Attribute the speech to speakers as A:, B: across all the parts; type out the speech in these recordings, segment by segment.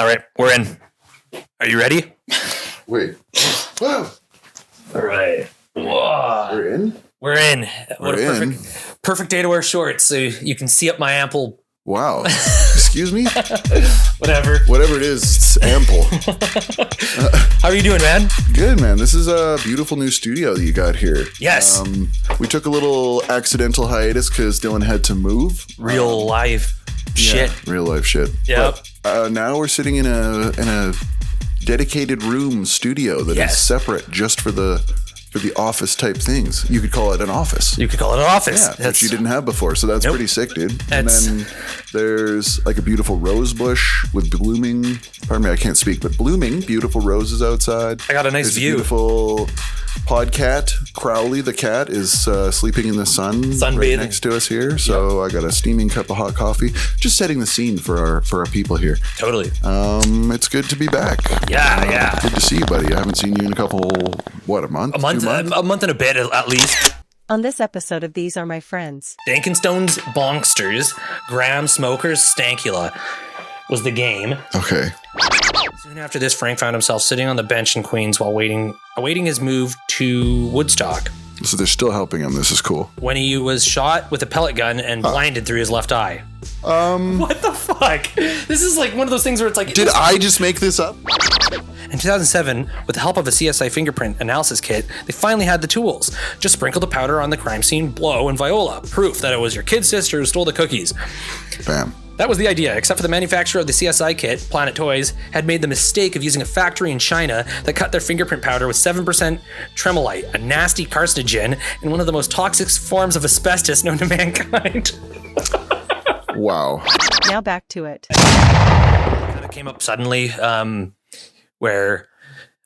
A: All right, we're in. Are you ready?
B: Wait. Whoa.
A: All right. Whoa.
B: We're in?
A: We're in.
B: What a
A: perfect day to wear shorts so you can see up my ample.
B: Wow. Excuse me?
A: Whatever.
B: Whatever it is, it's ample.
A: How are you doing, man?
B: Good, man. This is a beautiful new studio that you got here.
A: Yes.
B: We took a little accidental hiatus because Dylan had to move.
A: Real life shit.
B: Yeah, real life shit.
A: Yep.
B: But now we're sitting in a dedicated room studio that is separate just for the office type things. You could call it an office.
A: You could call it an office.
B: Yeah, which you didn't have before. So that's pretty sick, dude. And then there's like a beautiful rose bush with blooming, pardon me, I can't speak, but blooming beautiful roses outside.
A: I got a nice view.
B: Beautiful podcat. Crowley the cat is sleeping in the sunbathing right next to us here. So I got a steaming cup of hot coffee. Just setting the scene for our people here.
A: Totally.
B: It's good to be back.
A: Yeah.
B: Good to see you, buddy. I haven't seen you in a month?
A: A month and a bit at least.
C: On this episode of These Are My Friends.
A: Dankenstone's Bongsters, Graham Smoker's Stankula was the game.
B: Okay.
A: Soon after this, Frank found himself sitting on the bench in Queens while awaiting his move to Woodstock.
B: So they're still helping him. This is cool.
A: When he was shot with a pellet gun and blinded through his left eye. What the fuck? This is like one of those things where it's like...
B: Did I just make this up?
A: In 2007, with the help of a CSI fingerprint analysis kit, they finally had the tools. Just sprinkle the powder on the crime scene, blow, and Viola. Proof that it was your kid's sister who stole the cookies.
B: Bam.
A: That was the idea, except for the manufacturer of the CSI kit, Planet Toys, had made the mistake of using a factory in China that cut their fingerprint powder with 7% tremolite, a nasty carcinogen, and one of the most toxic forms of asbestos known to mankind.
B: Wow.
C: Now back to it.
A: Kind of came up suddenly, where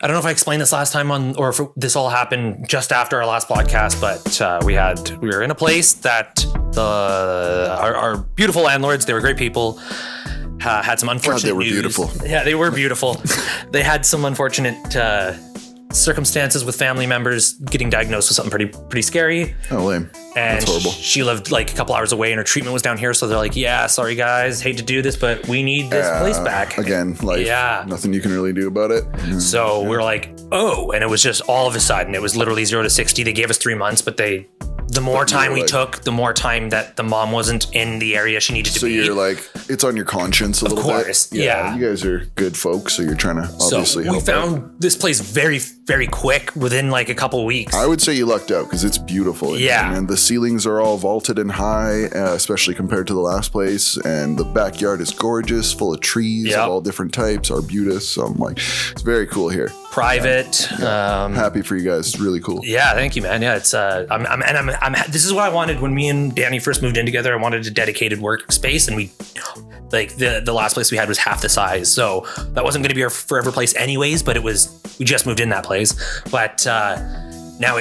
A: I don't know if I explained this last time or if this all happened just after our last podcast, but we were in a place that our beautiful landlords, they were great people, had some unfortunate news.
B: Beautiful.
A: Yeah, they were beautiful. They had some unfortunate circumstances with family members getting diagnosed with something pretty scary.
B: Oh, lame.
A: And
B: that's horrible.
A: She lived like a couple hours away and her treatment was down here. So they're like, yeah, sorry guys, hate to do this, but we need this place back.
B: Again, life. Yeah. Nothing you can really do about it.
A: So we're like, oh, and it was just all of a sudden, it was literally 0 to 60. They gave us 3 months, but the more time we took, the more time that the mom wasn't in the area she needed to be.
B: So you're like, it's on your conscience a little bit.
A: Of course, yeah.
B: You guys are good folks, so you're trying to obviously help.
A: We found this place very, very quick within like a couple of weeks.
B: I would say you lucked out because it's beautiful.
A: Yeah.
B: And the ceilings are all vaulted and high, especially compared to the last place. And the backyard is gorgeous, full of trees of all different types, arbutus. So I'm like, it's very cool here.
A: Private.
B: Happy for you guys. It's really cool.
A: Yeah, thank you, man. Yeah, it's this is what I wanted when me and Danny first moved in together. I wanted a dedicated workspace, and we like the last place we had was half the size, so that wasn't going to be our forever place anyways. But we just moved in that place. But now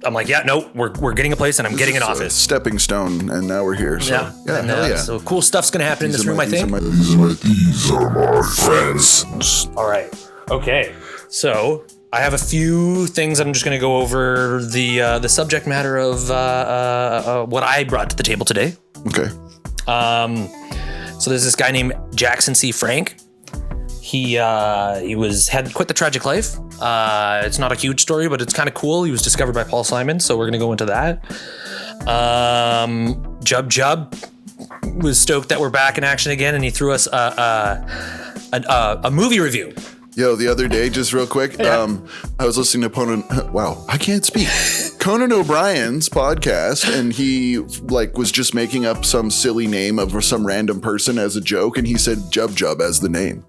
A: I'm like, yeah, no, we're getting a place, and I'm getting an office.
B: Stepping stone, and now we're here. So yeah,
A: So cool stuff's going to happen in this room, I think.
B: These are my friends.
A: All right. Okay. So I have a few things I'm just going to go over the subject matter of what I brought to the table today.
B: Okay.
A: So there's this guy named Jackson C. Frank. He had quite the tragic life. It's not a huge story, but it's kind of cool. He was discovered by Paul Simon, so we're going to go into that. JUB-JUB was stoked that we're back in action again, and he threw us a movie review.
B: Yo, the other day, just real quick, I was listening to Conan O'Brien's podcast, and he was just making up some silly name of some random person as a joke, and he said JUB-JUB as the name.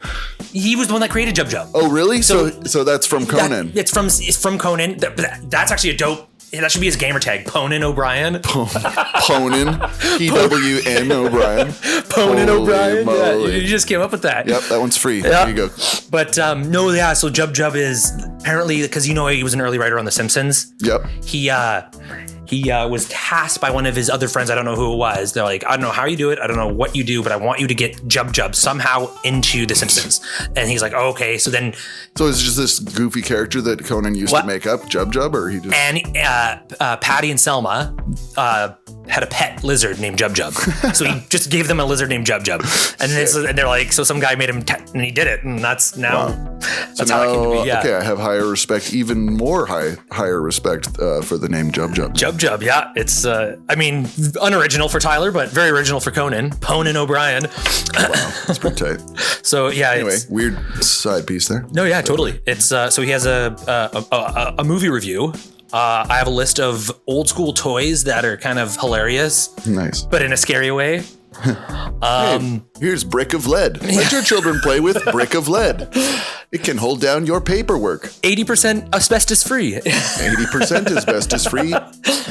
A: He was the one that created JUB-JUB.
B: Oh, really? So that's from Conan.
A: It's from Conan. That's actually a dope. That should be his gamer tag, Ponan O'Brien.
B: Ponan, P-W-N O'Brien.
A: Ponan O'Brien. Yeah, you just came up with that.
B: Yep, that one's free.
A: Yeah.
B: There you go.
A: But so JUB-JUB is apparently, because he was an early writer on The Simpsons.
B: Yep.
A: He was tasked by one of his other friends. I don't know who it was. They're like, I don't know how you do it. I don't know what you do, but I want you to get JUB-JUB somehow into The Simpsons. And he's like, oh, okay. So
B: it's just this goofy character that Conan used to make up, JUB-JUB, or he just...
A: And Patty and Selma had a pet lizard named JUB-JUB. So he just gave them a lizard named JUB-JUB. And they're like, so some guy made him, and he did it. And that's now, that's how it came to be. Yeah.
B: Okay, I have higher respect, even more higher respect for the name JUB-JUB.
A: JUB-JUB, yeah. It's, unoriginal for Tyler, but very original for Conan O'Brien.
B: Wow, that's pretty tight.
A: So yeah.
B: Anyway, weird side piece there.
A: No, yeah, totally. It's, so he has a movie review. I have a list of old school toys that are kind of hilarious.
B: Nice.
A: But in a scary way.
B: Hey, here's brick of lead. Let your children play with brick of lead. It can hold down your paperwork.
A: 80% asbestos free.
B: 80% asbestos free.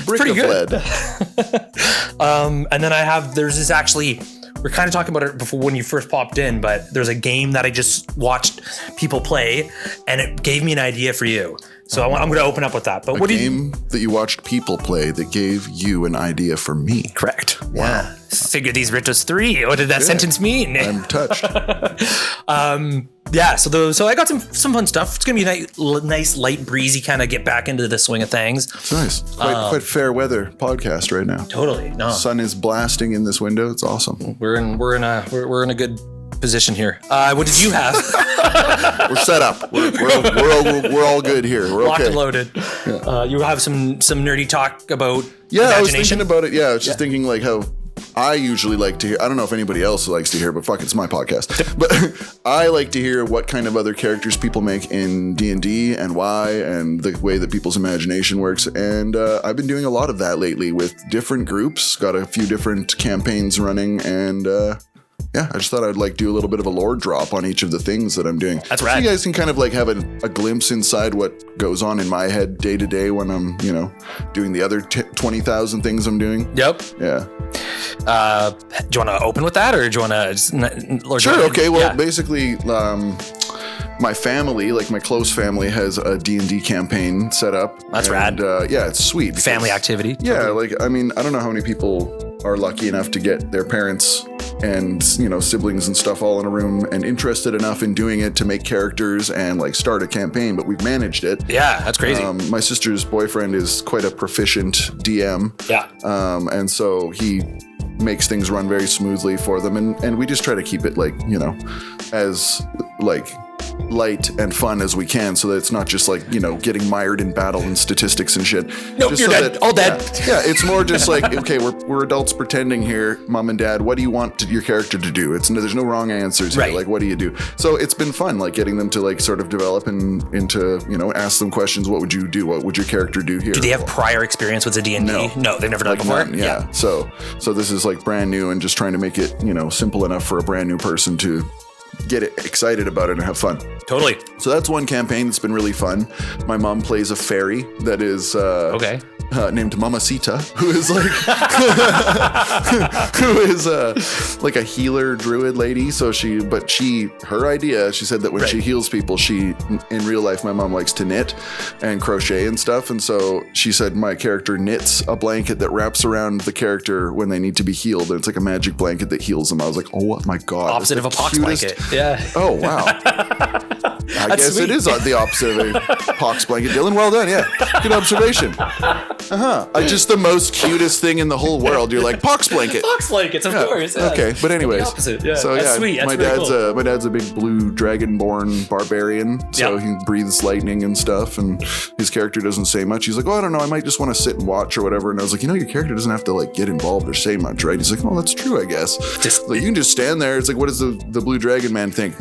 B: Brick
A: pretty
B: of
A: good.
B: lead.
A: And then there's this actually, we're kind of talking about it before when you first popped in, but there's a game that I just watched people play and it gave me an idea for you. So I'm going to open up with that. But
B: what game that you watched people play that gave you an idea for me?
A: Correct. Wow. Yeah. Figure these riddles 3. What did that sentence mean?
B: I'm touched.
A: Yeah. So I got some fun stuff. It's gonna be a nice, light, breezy kind of get back into the swing of things.
B: It's nice. Quite fair weather podcast right now.
A: Totally. No.
B: Sun is blasting in this window. It's awesome.
A: We're in a good position here. What did you have?
B: We're set up. We're all good here. We're
A: Locked
B: okay.
A: and loaded. Yeah. You have some nerdy talk about
B: imagination?
A: I
B: was thinking about it. Yeah, I was just thinking like how I usually like to hear. I don't know if anybody else likes to hear, but fuck, it's my podcast. But I like to hear what kind of other characters people make in D&D and why, and the way that people's imagination works. And I've been doing a lot of that lately with different groups. Got a few different campaigns running, and yeah, I just thought I'd like do a little bit of a lore drop on each of the things that I'm doing.
A: That's right.
B: So you guys can kind of like have a glimpse inside what goes on in my head day to day when I'm, doing the other 20,000 things I'm doing.
A: Yep.
B: Yeah.
A: Do you want to open with that, or do you want to?
B: Sure. Okay. Well, basically, my family, like my close family, has a D&D campaign set up.
A: That's rad.
B: Yeah, it's sweet.
A: Family activity.
B: Yeah, like I mean, I don't know how many people are lucky enough to get their parents and siblings and stuff all in a room and interested enough in doing it to make characters and like start a campaign, but we've managed it.
A: Yeah, that's crazy.
B: My sister's boyfriend is quite a proficient DM.
A: Yeah.
B: And so he makes things run very smoothly for them, and we just try to keep it like as like light and fun as we can, so that it's not just like getting mired in battle and statistics and shit.
A: Nope,
B: just
A: you're
B: so
A: dead.
B: that,
A: all dead.
B: Yeah, it's more just like, okay, we're adults pretending here, mom and dad. What do you want your character to do? There's no wrong answers here.
A: Right.
B: Like, what do you do? So it's been fun, like getting them to like sort of develop into ask them questions. What would you do? What would your character do here?
A: Do they have prior experience with the D&D? No, they've never done it before.
B: None, yeah. So this is like brand new, and just trying to make it simple enough for a brand new person to get excited about it and have fun.
A: Totally.
B: So that's one campaign that's been really fun. My mom plays a fairy that is named Mamacita, who is like like a healer druid lady. So her idea, she said that when she heals people, she in real life, my mom likes to knit and crochet and stuff, and so she said my character knits a blanket that wraps around the character when they need to be healed, and it's like a magic blanket that heals them. I was like, oh my god,
A: opposite of a pox blanket. Yeah.
B: Oh wow. I guess sweet. It is the opposite of a pox blanket. Dylan, well done. Yeah, good observation. Just the most cutest thing in the whole world. You're like, pox blanket.
A: Pox blankets, of course. Yeah.
B: Okay, but anyways.
A: The opposite. Yeah.
B: So
A: that's sweet. That's
B: my dad's a big blue dragonborn barbarian. So he breathes lightning and stuff, and his character doesn't say much. He's like, oh, I don't know, I might just want to sit and watch or whatever. And I was like, your character doesn't have to like get involved or say much, right? He's like, well, that's true, I guess. Like, you can just stand there. It's like, what does the blue dragon man think?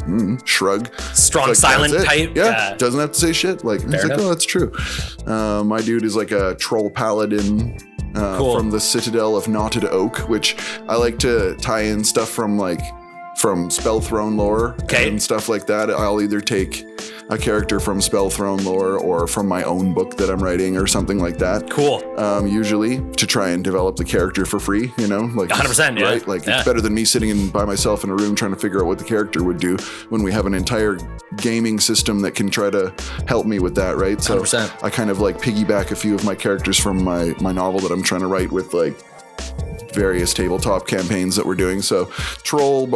B: Shrug.
A: Strong,
B: like,
A: silent type.
B: Yeah, doesn't have to say shit. Like, he's like, oh, that's true. My dude is like a troll paladin from the Citadel of Knotted Oak, which I like to tie in stuff from Spellthrone lore and stuff like that. I'll either take a character from Spellthrone lore or from my own book that I'm writing or something like that.
A: Cool.
B: Usually to try and develop the character for free, like
A: 100%,
B: right? Like it's better than me sitting by myself in a room trying to figure out what the character would do when we have an entire gaming system that can try to help me with that, right? So
A: 100%.
B: I kind of like piggyback a few of my characters from my novel that I'm trying to write with like various tabletop campaigns that we're doing. So troll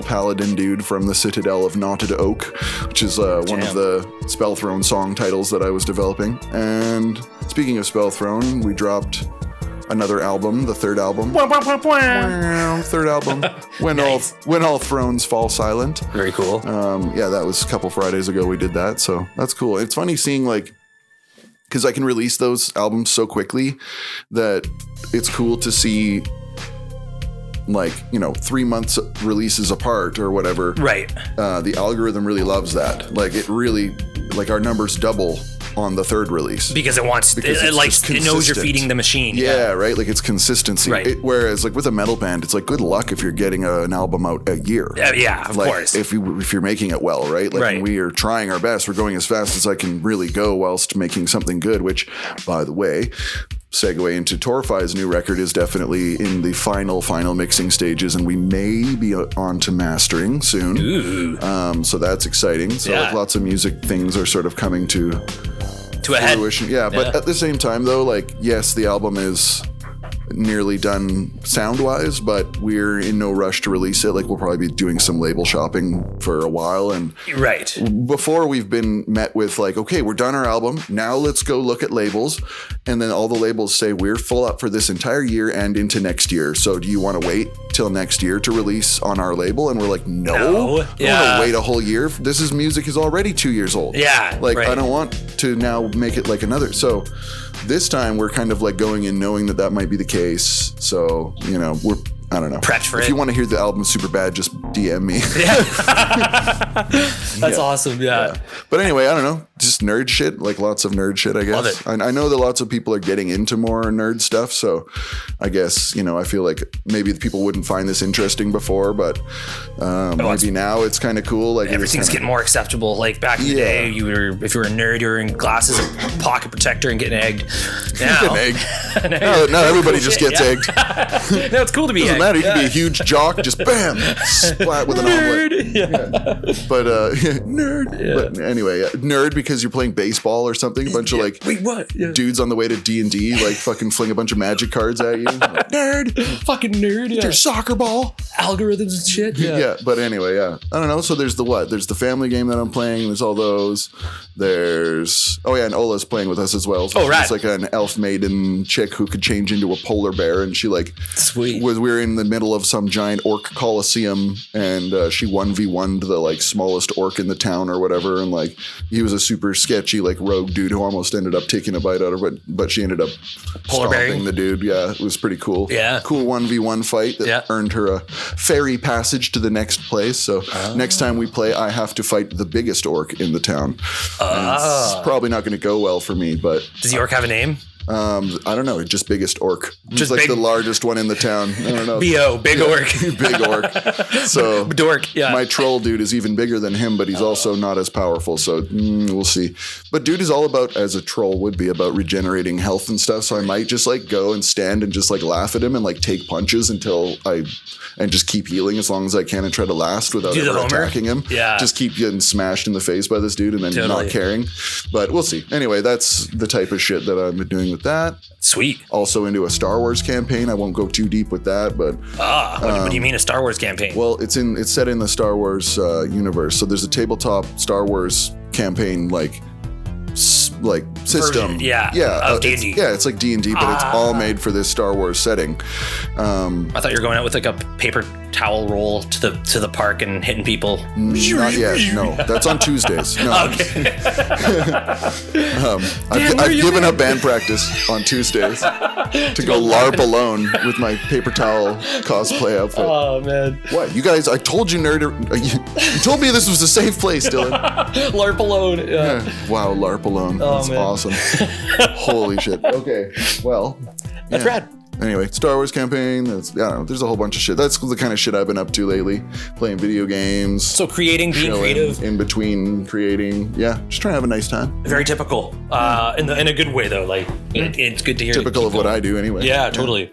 B: paladin dude from the Citadel of Knotted Oak, which is one of the Spellthrone song titles that I was developing. And speaking of Spellthrone, we dropped another album, the third album. Third album.
A: Nice.
B: When all thrones fall silent.
A: Very cool.
B: Yeah, that was a couple Fridays ago we did that, so that's cool. It's funny seeing like, because I can release those albums so quickly that it's cool to see like, 3 months releases apart or whatever.
A: Right.
B: The algorithm really loves that. Like it really, like our numbers double on the third release.
A: Because it wants, it knows you're feeding the machine.
B: Yeah, right? Like it's consistency.
A: Right.
B: Whereas like with a metal band, it's like good luck if you're getting an album out a year.
A: Yeah, of course.
B: If you're making it well, right? Like when we are trying our best, we're going as fast as I can really go whilst making something good, which, by the way, segue into Torfai's new record is definitely in the final mixing stages, and we may be on to mastering soon.
A: Ooh.
B: So that's exciting. So like lots of music things are sort of coming to
A: a head.
B: fruition. Yeah, but at the same time though, like yes, the album is nearly done sound-wise, but we're in no rush to release it. Like we'll probably be doing some label shopping for a while, and before we've been met with like, okay, we're done our album, now let's go look at labels, and then all the labels say we're full up for this entire year and into next year, so do you want to wait till next year to release on our label? And we're like, no. I don't want to wait a whole year. Music is already 2 years old. I don't want to now make it like another. So this time we're kind of like going in knowing that might be the case. So, I don't know.
A: Prepped for it.
B: If you want to hear the album super bad, just DM me.
A: That's awesome. Yeah.
B: But anyway, I don't know. Just nerd shit, like lots of nerd shit, I guess.
A: Love it.
B: I know that lots of people are getting into more nerd stuff. So I guess, I feel like maybe the people wouldn't find this interesting before, but maybe now it's kind of cool. Like
A: everything's getting more acceptable. Like back in the day, if you were a nerd, you were in glasses and pocket protector and getting egged. Now,
B: now everybody just gets egged.
A: No, it's cool to be egged.
B: Matter. You can be a huge jock, just bam, splat with an omelet. But nerd. Yeah. But anyway, nerd because you're playing baseball or something. A bunch of like dudes on the way to D&D, like fucking fling a bunch of magic cards at you. Like, nerd,
A: fucking nerd.
B: With your soccer ball,
A: algorithms and shit.
B: Yeah. But anyway, I don't know. So there's there's the family game that I'm playing. There's all those. There's and Ola's playing with us as well. So she's like an elf maiden chick who could change into a polar bear, and she like
A: sweet.
B: We're in the middle of some giant orc coliseum, and she 1v1'd the like smallest orc in the town or whatever, and like he was a super sketchy like rogue dude who almost ended up taking a bite out of it, but she ended up stomping the dude. Yeah, it was pretty cool.
A: Yeah,
B: cool 1v1 fight that earned her a ferry passage to the next place. So next time we play, I have to fight the biggest orc in the town. It's probably not going to go well for me, but
A: does the orc have a name?
B: I don't know. Just biggest orc. Just like the largest one in the town. I don't know.
A: B.O. Big orc.
B: Big orc. So
A: dork. Yeah.
B: My troll dude is even bigger than him, but he's also not as powerful. So we'll see. But dude is all about, as a troll would be, about regenerating health and stuff. So I might just like go and stand and just like laugh at him and like take punches until and just keep healing as long as I can and try to last without ever attacking him.
A: Yeah.
B: Just keep getting smashed in the face by this dude and then not caring. But we'll see. Anyway, that's the type of shit that I've been doing with that.
A: Sweet.
B: Also into a Star Wars campaign. I won't go too deep with that, but
A: what do you mean a Star Wars campaign?
B: Well, it's set in the Star Wars universe. So there's a tabletop Star Wars campaign like system.
A: Version, of D&D.
B: It's like D&D, but it's all made for this Star Wars setting.
A: I thought you were going out with like a paper towel roll to the park and hitting people.
B: Not yet. No, that's on Tuesdays. No.
A: Okay.
B: I've given up band practice on Tuesdays to go LARP alone with my paper towel cosplay outfit.
A: Oh man!
B: What you guys? I told you, nerd. You told me this was a safe place, Dylan.
A: LARP alone. Yeah.
B: Wow, LARP alone. That's awesome. Holy shit. Okay. Well,
A: that's rad.
B: Anyway, Star Wars campaign. I don't know. There's a whole bunch of shit. That's the kind of shit I've been up to lately. Playing video games.
A: So being creative.
B: In between creating. Yeah, just trying to have a nice time.
A: Very typical. In a good way though. Like it's good to hear.
B: Typical of what I do anyway.
A: Yeah, totally.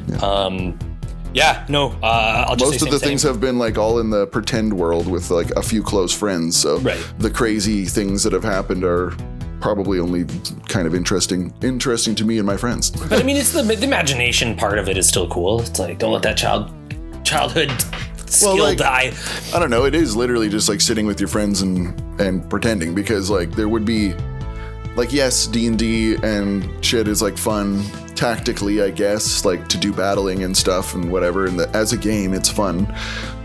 A: Yeah. I'll just
B: most of the things have been like all in the pretend world with like a few close friends. So the crazy things that have happened are probably only kind of interesting to me and my friends.
A: But I mean, it's the imagination part of it is still cool. It's like, don't let that childhood skill die.
B: I don't know. It is literally just like sitting with your friends and pretending, because like there would be like, yes, D&D and shit is like fun tactically, I guess, like to do battling and stuff and whatever. And as a game, it's fun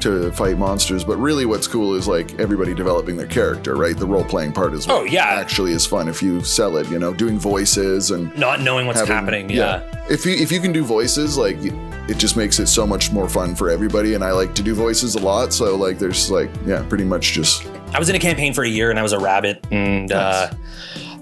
B: to fight monsters. But really what's cool is like everybody developing their character, right? The role-playing part is what actually is fun if you sell it, you know, doing voices and
A: not knowing what's happening. Yeah.
B: If you can do voices, like it just makes it so much more fun for everybody. And I like to do voices a lot. So like there's like, pretty much just...
A: I was in a campaign for a year and I was a rabbit and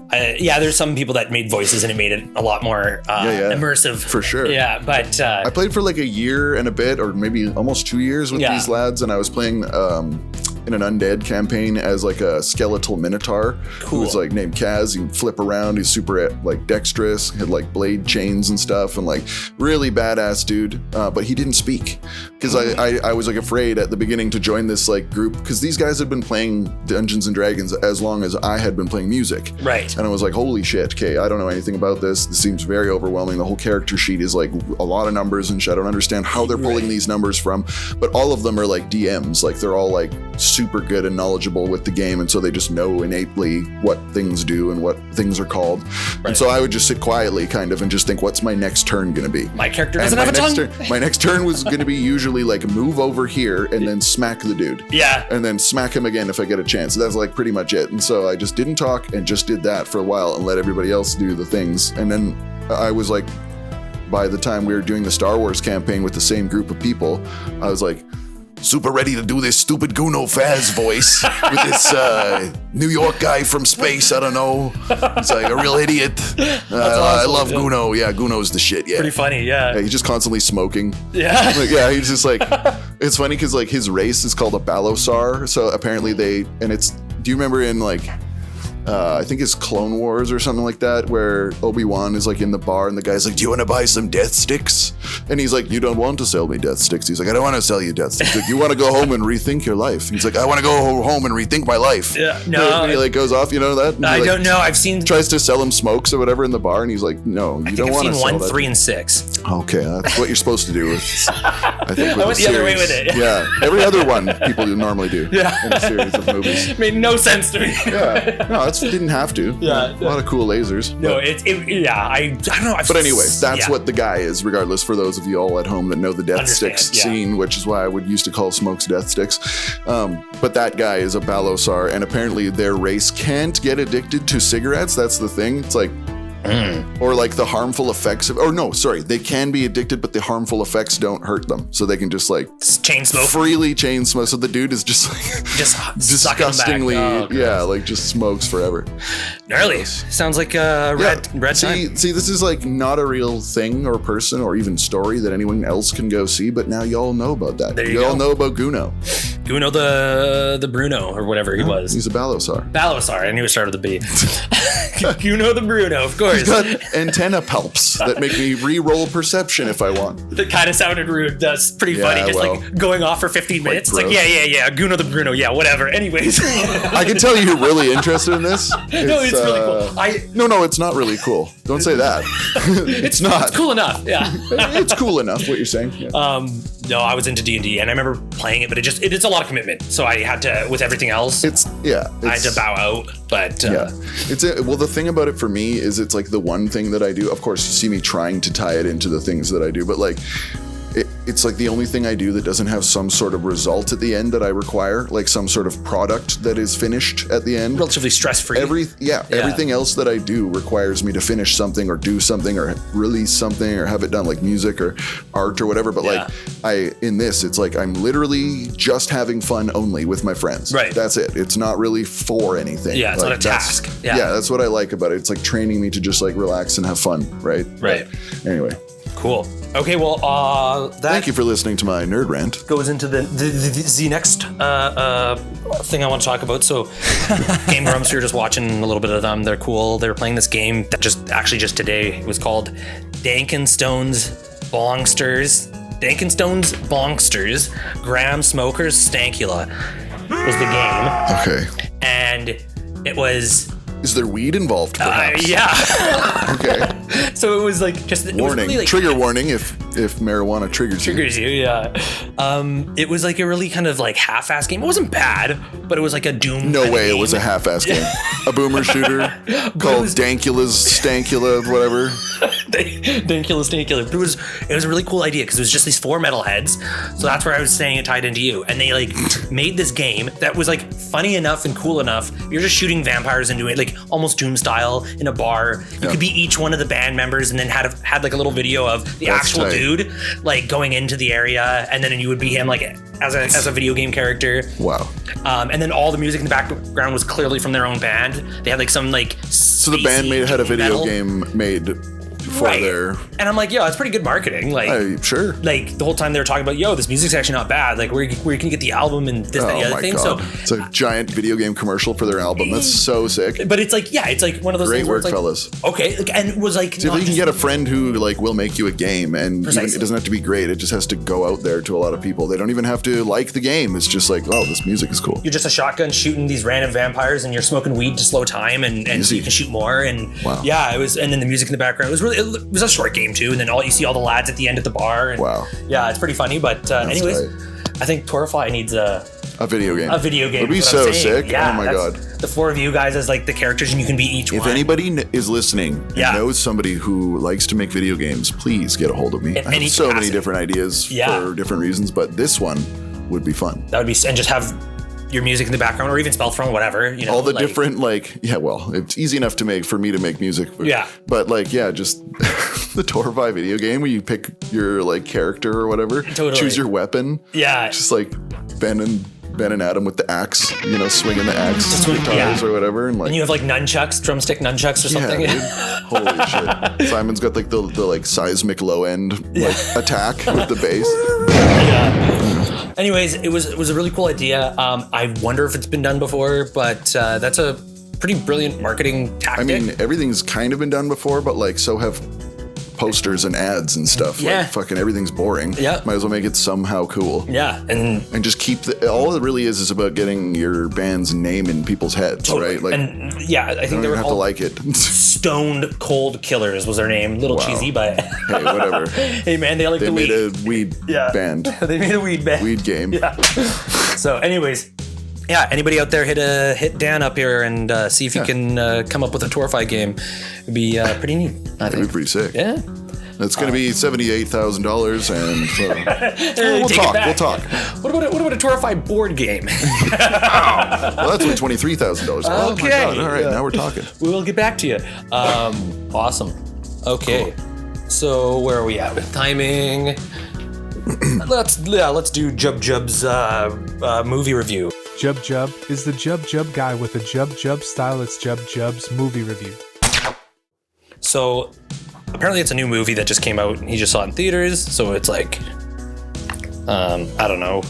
A: there's some people that made voices and it made it a lot more immersive.
B: For sure.
A: Yeah, but...
B: I played for like a year and a bit, or maybe almost 2 years with these lads, and I was playing in an undead campaign as like a skeletal minotaur who was like named Kaz. He can flip around. He's super like dexterous, had like blade chains and stuff, and like really badass dude. But he didn't speak because I was like afraid at the beginning to join this like group because these guys had been playing Dungeons and Dragons as long as I had been playing music.
A: Right.
B: And I was like, holy shit, okay, I don't know anything about this. This seems very overwhelming. The whole character sheet is like a lot of numbers and shit. I don't understand how they're pulling these numbers from, but all of them are like DMs. Like they're all like super good and knowledgeable with the game, and so they just know innately what things do and what things are called. Right. And so I would just sit quietly kind of and just think, what's my next turn gonna be?
A: My character doesn't have a tongue.
B: My next turn was gonna be usually like move over here and then smack the dude.
A: Yeah.
B: And then smack him again if I get a chance. That's like pretty much it. And so I just didn't talk and just did that for a while and let everybody else do the things. And then I was like, by the time we were doing the Star Wars campaign with the same group of people, I was like, super ready to do this stupid Guno Faz voice with this New York guy from space. I don't know. He's like a real idiot. Awesome. I love Guno. Yeah, Guno's the shit. Yeah.
A: Pretty funny. Yeah.
B: He's just constantly smoking.
A: Yeah.
B: Like, he's just like, it's funny because like his race is called a Balosar. So apparently do you remember in like, I think it's Clone Wars or something like that, where Obi-Wan is like in the bar and the guy's like, do you want to buy some death sticks? And he's like, you don't want to sell me death sticks. He's like, I don't want to sell you death sticks. Like, you want to go home and rethink your life. He's like, I want to go home and rethink my life.
A: Yeah, no.
B: And he like goes off, you know that?
A: I don't know. I've seen...
B: Tries to sell him smokes or whatever in the bar, and he's like, no, you don't want to sell that.
A: I've seen 1, 3, and 6.
B: Okay, that's what you're supposed to do. I think
A: I went the other way with it.
B: Yeah, every other one people normally do in a series of movies.
A: It made no sense to me.
B: No, it didn't have to.
A: Yeah,
B: a lot of cool lasers.
A: No, I don't know.
B: But anyway, that's what the guy is, regardless, for those of you all at home that know the death sticks scene, which is why I would used to call smokes death sticks. But that guy is a Balosar, and apparently their race can't get addicted to cigarettes. That's the thing. It's like, or like the harmful effects of, they can be addicted, but the harmful effects don't hurt them. So they can just like
A: chain smoke.
B: Freely chain smoke. So the dude is just like disgustingly, like just smokes forever.
A: Gnarly. Sounds like a red time.
B: See, this is like not a real thing or person or even story that anyone else can go see, but now y'all know about that.
A: There you
B: all know about Guno.
A: Guno the Bruno or whatever he was.
B: He's a Balosar.
A: I knew it started with a B. Guno the Bruno, of course.
B: He's got antenna palps that make me re-roll perception if I want.
A: That kind of sounded rude. That's pretty funny. Just like going off for 15 minutes. It's like, yeah. Guno the Bruno. Yeah, whatever. Anyways.
B: I can tell you're really interested in this.
A: It's really cool.
B: No, it's not really cool. Don't say that. It's not.
A: It's cool enough. Yeah.
B: It's cool enough what you're saying. Yeah.
A: No, I was into D&D and I remember playing it, but it's a lot of commitment. So I had to, with everything else, I had to bow out. But
B: the thing about it for me is it's like the one thing that I do. Of course, you see me trying to tie it into the things that I do, but like it's like the only thing I do that doesn't have some sort of result at the end that I require, like some sort of product that is finished at the end.
A: Relatively stress-free.
B: Everything else that I do requires me to finish something or do something or release something or have it done, like music or art or whatever. But it's like I'm literally just having fun only with my friends.
A: Right.
B: That's it. It's not really for anything.
A: Yeah, it's not a task.
B: Yeah, that's what I like about it. It's like training me to just like relax and have fun, right?
A: Right.
B: Anyway.
A: Cool. Okay, well,
B: thank you for listening to my nerd rant.
A: Goes into the next thing I want to talk about. So, Game Grumps, we were just watching a little bit of them. They're cool. They were playing this game that just today was called Dankenstoned's Bongsters. Dankenstoned's Bongsters, Graham Smoker's Stankula was the game.
B: Okay.
A: And it was...
B: Is there weed involved, perhaps?
A: Yeah.
B: Okay.
A: So it was like just it was
B: Warning,
A: really, like,
B: trigger warning if marijuana triggers you.
A: Yeah. It was like a really kind of like half-ass game. It wasn't bad, but it was like a Doom.
B: No
A: kind of
B: way, it
A: game.
B: was a half-ass game. A boomer shooter called Stankula, whatever.
A: Dankenstoned. But it was a really cool idea because it was just these 4 metal heads. So that's where I was saying it tied into you. And they like made this game that was like funny enough and cool enough. You're just shooting vampires into it, like almost Doom style in a bar. You could be each one of the band members, and then had like a little video of the actual
B: tight.
A: dude like going into the area, and then you would be him like as a video game character.
B: Wow.
A: And then all the music in the background was clearly from their own band. They had like some like
B: So the band had a video game made for their...
A: And I'm like, yo, that's pretty good marketing. Like,
B: sure.
A: Like the whole time they were talking about, yo, this music's actually not bad. Like where you can get the album and this, that, and the other thing.
B: God.
A: So
B: it's a giant video game commercial for their album. That's so sick.
A: But it's like, yeah, it's like one of those
B: Great
A: things where
B: work,
A: it's like,
B: fellas.
A: Okay, like, and it was like,
B: See, if you can get a friend who like will make you a game, and even, it doesn't have to be great. It just has to go out there to a lot of people. They don't even have to like the game. It's just like, oh, this music is cool.
A: You're just a shotgun shooting these random vampires, and you're smoking weed to slow time, and so you can shoot more. And yeah, it was. And then the music in the background was really. It was a short game too, and then you see all the lads at the end at the bar. And yeah, it's pretty funny. But anyways, I think Torify needs a video game. A video game.
B: It'd be so sick. Yeah, oh my God.
A: The 4 of you guys as like the characters, and you can be each one.
B: If anybody is listening and knows somebody who likes to make video games, please get a hold of me. I have so many different ideas for different reasons, but this one would be fun. That would be, and just have your music in the background, or even spell from whatever, you know, all the like, different well, it's easy enough to make for me to make music, but like just the Torify video game where you pick your like character or whatever, choose your weapon, just like Ben and Adam with the axe, you know, swinging the axe guitars or whatever, and you have like nunchucks, drumstick nunchucks or something. Holy shit! Simon's got like the like seismic low end like attack with the bass. Anyways, it was a really cool idea. I wonder if it's been done before, but that's a pretty brilliant marketing tactic. I mean, everything's kind of been done before, but like so have posters and ads and stuff. Like fucking everything's boring. Yeah. Might as well make it somehow cool. Yeah. And just keep all it really is about getting your band's name in people's heads, right? Like, and I think they were have to like it. Stoned Cold Killers was their name. Little cheesy, but hey, whatever. Hey man, they like the weed. They made a weed band. They made a weed band. Weed game. Yeah. So anyways, anybody out there hit Dan up here and see if you can come up with a Torify game. It'd be pretty neat. It'd be pretty sick. Yeah. It's going to be $78,000, and we'll talk. What about a Torify board game? Well, that's only $23,000. Okay. Oh my God. All right, now we're talking. We will get back to you. Awesome. Okay. Cool. So where are we at with timing? Let's do JUB-JUB's movie review.
D: JUB-JUB is the JUB-JUB guy with a JUB-JUB style. It's JUB-JUB's movie review.
A: So apparently it's a new movie that just came out. He just saw it in theaters. So it's like, I don't know,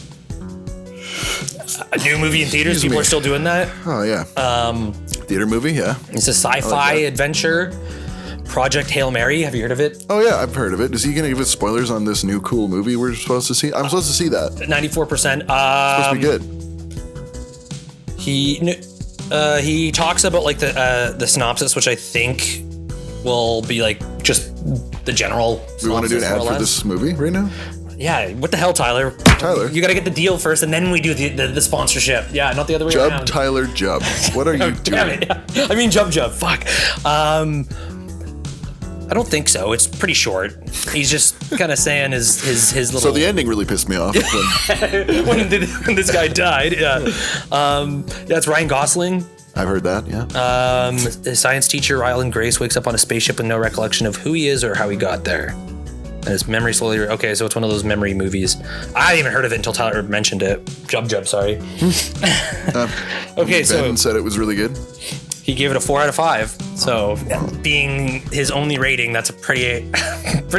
A: a new movie in theaters. People are still doing that. Oh yeah. Theater movie. Yeah. It's a sci-fi adventure. Project Hail Mary. Have you heard of it? Oh yeah, I've heard of it. Is he gonna give us spoilers on this new cool movie we're supposed to see? I'm supposed to see that. 94%. Supposed to be good. He talks about like the synopsis, which I think will be like just the general. We want to do an ad for this movie right now. Yeah, what the hell, Tyler? You got to get the deal first, and then we do the sponsorship. Yeah, not the other way around. Tyler Jub. What are you doing? Damn it. I mean JUB-JUB. Fuck. I don't think so. It's pretty short. He's just kind of saying his little. So the ending really pissed me off when this guy died. Yeah. That's Ryan Gosling. I've heard that. Yeah. His science teacher Ryland Grace wakes up on a spaceship with no recollection of who he is or how he got there. And his memory slowly. Okay, so it's one of those memory movies. I hadn't even heard of it until Tyler mentioned it. JUB-JUB. Sorry. Okay, so Ben said it was really good. He gave it a 4 out of 5. So, being his only rating, that's a pretty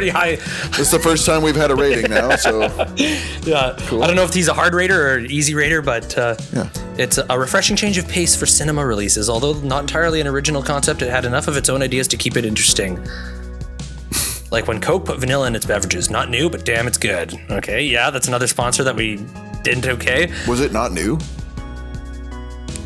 A: high. It's the first time we've had a rating now, so yeah. Cool. I don't know if he's a hard rater or easy rater, but it's a refreshing change of pace for cinema releases. Although not entirely an original concept, it had enough of its own ideas to keep it interesting. Like when Coke put vanilla in its beverages. Not new, but damn, it's good. Okay, yeah, that's another sponsor that we didn't okay. Was it not new?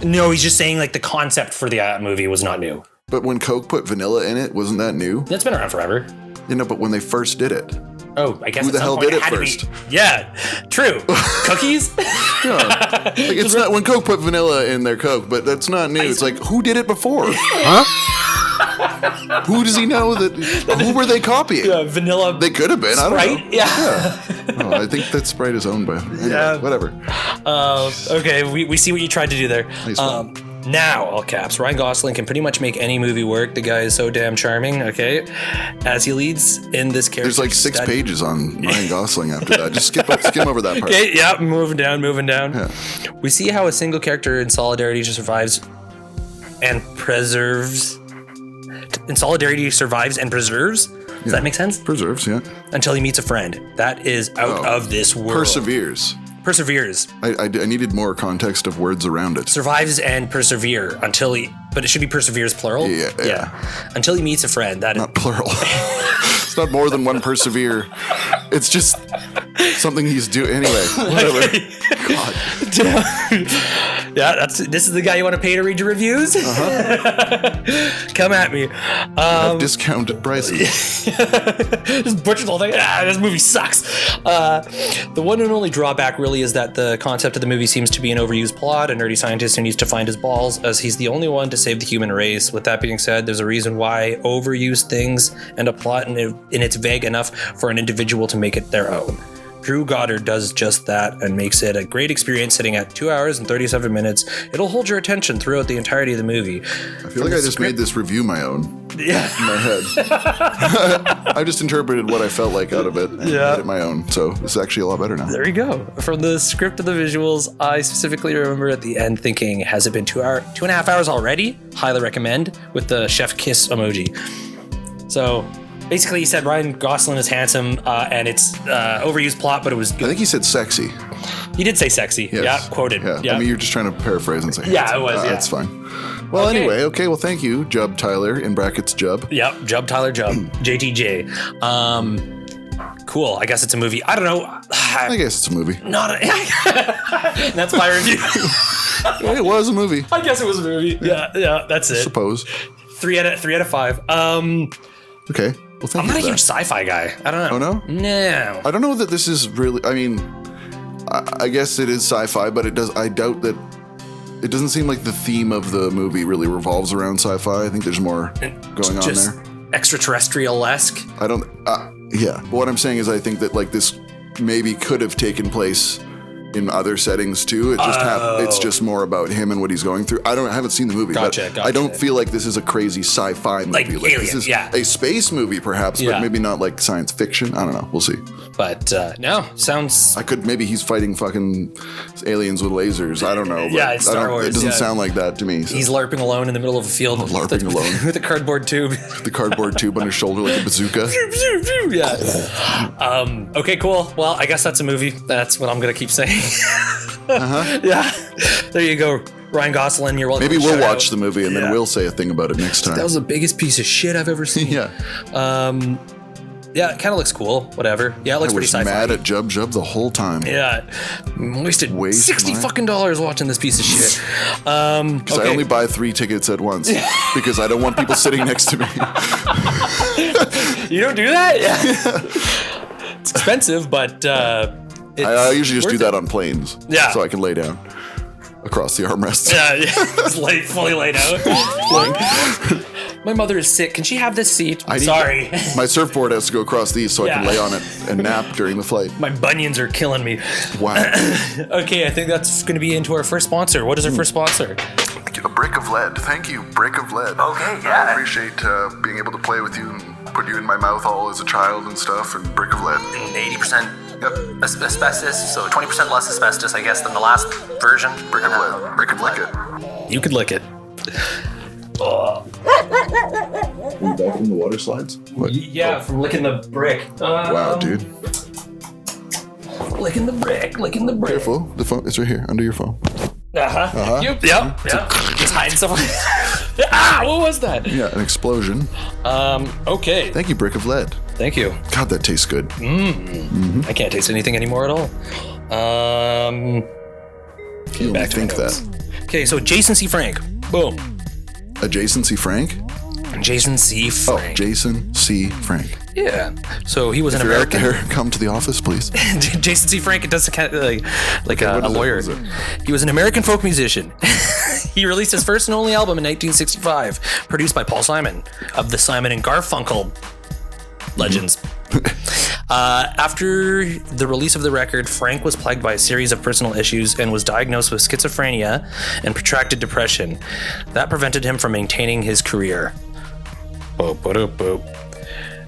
A: No, he's just saying like the concept for the movie was not new.
B: But when Coke put vanilla in it, wasn't that new?
A: That's been around forever.
B: You know, but when they first did it.
A: Oh, I guess
B: Who the hell did it first?
A: Yeah, true. Cookies?
B: Yeah. Like, it's not when Coke put vanilla in their Coke, but that's not new. It's like, who did it before? Huh? Who does he know that? Who were they copying?
A: Vanilla.
B: They could have been.
A: Sprite?
B: I don't know.
A: Yeah.
B: Oh, I think that Sprite is owned by. Anyway, whatever.
A: Okay, we see what you tried to do there.
B: Nice
A: Now, all caps, Ryan Gosling can pretty much make any movie work. The guy is so damn charming, okay? As he leads in this character.
B: There's like 6 pages on Ryan Gosling after that. Just skim over that part.
A: Okay, yeah, moving down.
B: Yeah.
A: We see how a single character in solidarity just survives and preserves. In solidarity survives and preserves? Does that make sense?
B: Preserves, yeah.
A: Until he meets a friend. That is out of this world.
B: Perseveres. I needed more context of words around it.
A: Survives and persevere until he, but it should be perseveres plural.
B: Yeah.
A: Until he meets a friend. That
B: not plural. It's not more than one persevere. It's just something he's doing anyway. Whatever. God.
A: Yeah, this is the guy you want to pay to read your reviews. Come at me.
B: Discounted prices.
A: Just butcher the whole thing. This movie sucks. The one and only drawback really is that the concept of the movie seems to be an overused plot, a nerdy scientist who needs to find his balls, as he's the only one to save the human race. With that being said, there's a reason why overused things and a plot in it's vague enough for an individual to make it their own. Drew Goddard does just that and makes it a great experience sitting at 2 hours and 37 minutes. It'll hold your attention throughout the entirety of the movie.
B: I feel like I just made this review my own.
A: Yeah.
B: In my head. I just interpreted what I felt like out of it and made it my own. So it's actually a lot better now.
A: There you go. From the script to the visuals, I specifically remember at the end thinking, has it been 2.5 hours already? Highly recommend, with the chef kiss emoji. So basically, he said Ryan Gosling is handsome, and it's overused plot, but it was good.
B: I think he said sexy.
A: He did say sexy.
B: Yes.
A: Yeah, quoted.
B: Yeah. I mean, you're just trying to paraphrase and say
A: Yeah, it was.
B: That's fine. Well, anyway, okay. Well, thank you, Jub Tyler, in brackets Jub.
A: Yep, Jub Tyler Jub. JTJ. Cool. I guess it's a movie. I don't know.
B: I guess it's a movie.
A: That's my review.
B: It was a movie.
A: I guess it was a movie. Yeah, that's it.
B: I suppose.
A: 3 out of 5.
B: Okay. Well, thank you.
A: I'm not a huge sci-fi guy. I don't know.
B: Oh, no?
A: No.
B: I don't know that this is really, I mean, I guess it is sci-fi, but I doubt that, it doesn't seem like the theme of the movie really revolves around sci-fi. I think there's more going on there.
A: Extraterrestrial-esque.
B: I don't, yeah. But what I'm saying is I think that like this maybe could have taken place in other settings too. It's just more about him and what he's going through. I haven't seen the movie, but I don't feel like this is a crazy sci-fi movie.
A: Like Alien,
B: this is a space movie perhaps, but maybe not like science fiction. I don't know. We'll see.
A: But no, sounds.
B: Maybe he's fighting fucking aliens with lasers. I don't know.
A: Yeah, it's Star Wars.
B: It doesn't sound like that to me. So.
A: He's LARPing alone in the middle of a field.
B: LARPing alone.
A: With a cardboard tube.
B: The cardboard tube on his shoulder like a bazooka.
A: Yeah. Okay, cool. Well, I guess that's a movie. That's what I'm going to keep saying. Yeah. There you go. Ryan Gosling, you're welcome.
B: Maybe we'll watch the movie and then we'll say a thing about it next time.
A: That was the biggest piece of shit I've ever seen.
B: Yeah.
A: Yeah, it kind of looks cool. Whatever. Yeah, it looks pretty sci-fi.
B: I was mad at JUB-JUB the whole time.
A: Yeah. Wasted $60 fucking watching this piece of shit.
B: Because I only buy 3 tickets at once because I don't want people sitting next to me.
A: You don't do that? Yeah. It's expensive, but
B: I usually just do that on planes. Yeah. So I can lay down across the armrests.
A: Yeah. Just fully laid out. My mother is sick. Can she have this seat? Sorry.
B: My surfboard has to go across these so I can lay on it and nap during the flight.
A: My bunions are killing me.
B: Wow.
A: Okay, I think that's going to be into our first sponsor. What is our first sponsor?
B: A brick of lead. Thank you, brick of lead.
A: Okay, yeah.
B: I appreciate being able to play with you and put you in my mouth all as a child and stuff, and brick of lead.
A: 80% asbestos, so 20% less asbestos, I guess, than the last version.
B: Brick of lead. Brick of lick it.
A: You could lick it.
B: Are you back from the water slides? What?
A: Yeah, from licking the brick.
B: Wow, dude.
A: Licking the brick.
B: Careful, the phone. It's right here, under your phone.
A: Yep. Just hiding stuff. What was that?
B: Yeah, an explosion.
A: Okay.
B: Thank you, brick of lead.
A: Thank you.
B: God, that tastes good.
A: I can't taste anything anymore at all.
B: You don't think that.
A: Okay, so Jason C. Frank. Boom.
B: Adjacency Frank?
A: Jason C. Frank.
B: Oh, Jason C. Frank.
A: Yeah. So he was an
B: If you're out
A: American.
B: there, come to the office, please.
A: Jason C. Frank, it does kind of like a
B: what is it?
A: lawyer.
B: What is it?
A: He was an American folk musician. He released his first and only album in 1965, produced by Paul Simon of the Simon and Garfunkel legends. After the release of the record, Frank was plagued by a series of personal issues and was diagnosed with schizophrenia and protracted depression. That prevented him from maintaining his career. Boop, boop, boop.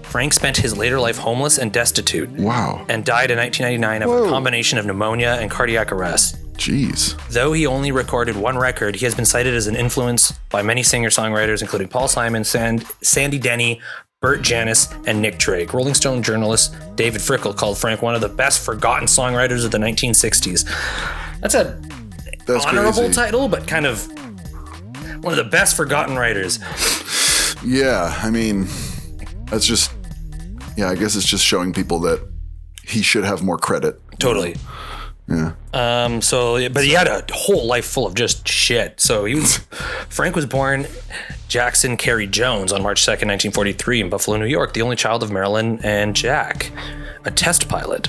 A: Frank spent his later life homeless and destitute.
B: Wow.
A: And died in 1999 of a combination of pneumonia and cardiac arrest.
B: Jeez.
A: Though he only recorded one record, he has been cited as an influence by many singer-songwriters, including Paul Simon, Sandy Denny, Bert Janus, and Nick Drake. Rolling Stone journalist David Frickel called Frank one of the best forgotten songwriters of the 1960s. That's honorable
B: crazy.
A: title, but kind of one of the best forgotten writers.
B: Yeah, I mean, that's just, yeah, I guess it's just showing people that he should have more credit.
A: Totally.
B: Yeah.
A: But he had a whole life full of just shit. So Frank was born Jackson Carey Jones on March 2nd, 1943 in Buffalo, New York, the only child of Marilyn and Jack, a test pilot.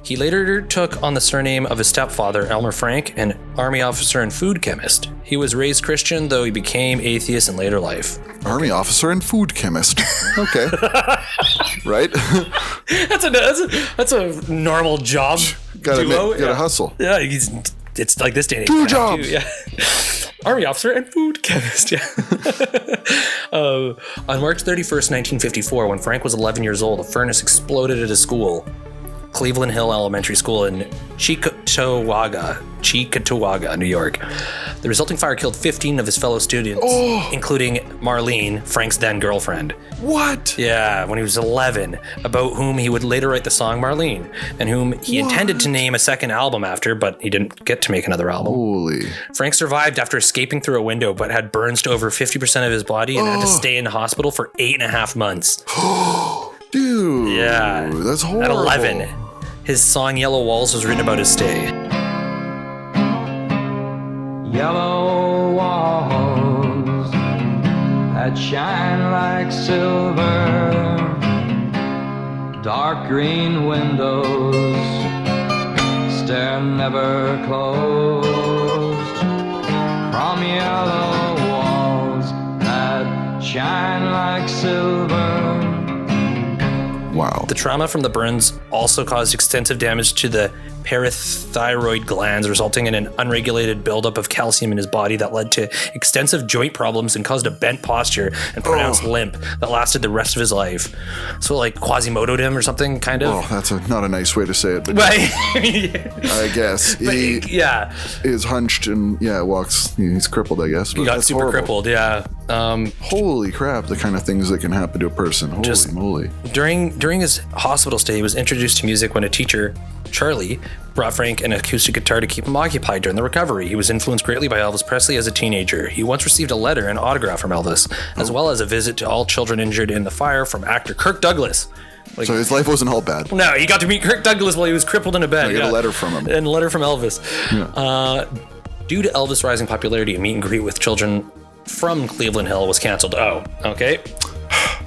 A: He later took on the surname of his stepfather, Elmer Frank, an Army officer and food chemist. He was raised Christian, though he became atheist in later life.
B: Army officer and food chemist. Okay. Right?
A: That's a normal job.
B: Gotta hustle.
A: Yeah, it's like this day and age.
B: 2 jobs.
A: Yeah. Army officer and food chemist. Yeah. On March 31st, 1954, when Frank was 11 years old, a furnace exploded at his school, Cleveland Hill Elementary School in Cheektowaga, New York. The resulting fire killed 15 of his fellow students, including Marlene, Frank's then girlfriend.
B: What?
A: Yeah, when he was 11, about whom he would later write the song Marlene, and whom he intended to name a second album after, but he didn't get to make another album.
B: Holy.
A: Frank survived after escaping through a window, but had burns to over 50% of his body and had to stay in the hospital for 8.5 months.
B: Dude.
A: Yeah.
B: That's horrible.
A: At 11, his song Yellow Walls was written about his stay.
E: Yellow walls that shine like silver, dark green windows stare never closed, from yellow walls that shine like silver.
B: Wow.
A: The trauma from the burns also caused extensive damage to the parathyroid glands, resulting in an unregulated buildup of calcium in his body that led to extensive joint problems and caused a bent posture and pronounced limp that lasted the rest of his life. So like Quasimodo'd him or something, kind of.
B: Oh, that's not a nice way to say it, but
A: Right.
B: I guess. He
A: Yeah.
B: is hunched and, walks. He's crippled, I guess.
A: He got
B: that's
A: super
B: horrible.
A: crippled, yeah.
B: Holy crap, the kind of things that can happen to a person. Holy moly.
A: During his hospital stay, he was introduced to music when a teacher, Charlie, brought Frank an acoustic guitar to keep him occupied during the recovery. He was influenced greatly by Elvis Presley as a teenager. He once received a letter and autograph from Elvis, as well as a visit to all children injured in the fire from actor Kirk Douglas.
B: So his life wasn't all bad.
A: No, he got to meet Kirk Douglas while he was crippled in a bed.
B: I got a letter from him.
A: And a letter from Elvis. Due to Elvis' rising popularity, a meet and greet with children from Cleveland Hill was canceled. Oh, okay.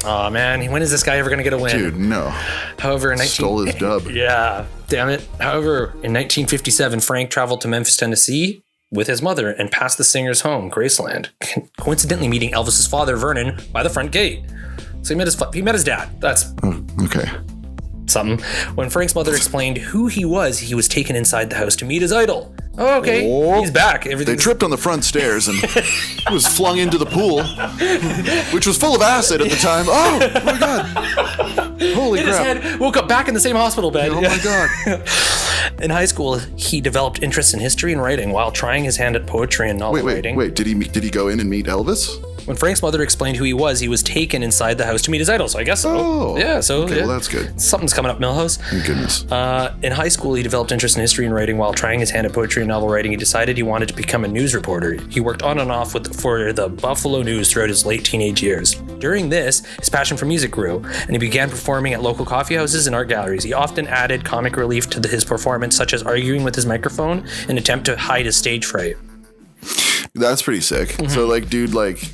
A: Oh man, when is this guy ever going to get a win?
B: Dude, no.
A: However, in
B: Stole his dub.
A: Yeah, damn it. However, in 1957, Frank traveled to Memphis, Tennessee with his mother and passed the singer's home, Graceland, coincidentally meeting Elvis's father, Vernon, by the front gate. So he met his dad. That's
B: Okay.
A: something. When Frank's mother explained who he was taken inside the house to meet his idol. Oh, okay.
B: Oh.
A: He's back.
B: They
A: Everything's
B: tripped on the front stairs and was flung into the pool, which was full of acid at the time. Oh my God. Holy
A: hit his
B: crap.
A: head, woke up back in the same hospital bed.
B: Oh my God.
A: In high school, he developed interests in history and writing while trying his hand at poetry and novel writing.
B: Wait. Did he go in and meet Elvis?
A: When Frank's mother explained who he was taken inside the house to meet his idol. So I guess so.
B: Oh.
A: Yeah, so
B: Okay,
A: yeah.
B: well, that's good.
A: Something's coming up, Millhouse.
B: Thank goodness.
A: In high school, he developed interest in history and writing while trying his hand at poetry and novel writing. He decided he wanted to become a news reporter. He worked on and off for the Buffalo News throughout his late teenage years. During this, his passion for music grew, and he began performing at local coffee houses and art galleries. He often added comic relief to his performance, such as arguing with his microphone in an attempt to hide his stage fright.
B: That's pretty sick.
A: Mm-hmm.
B: So, like, dude, like,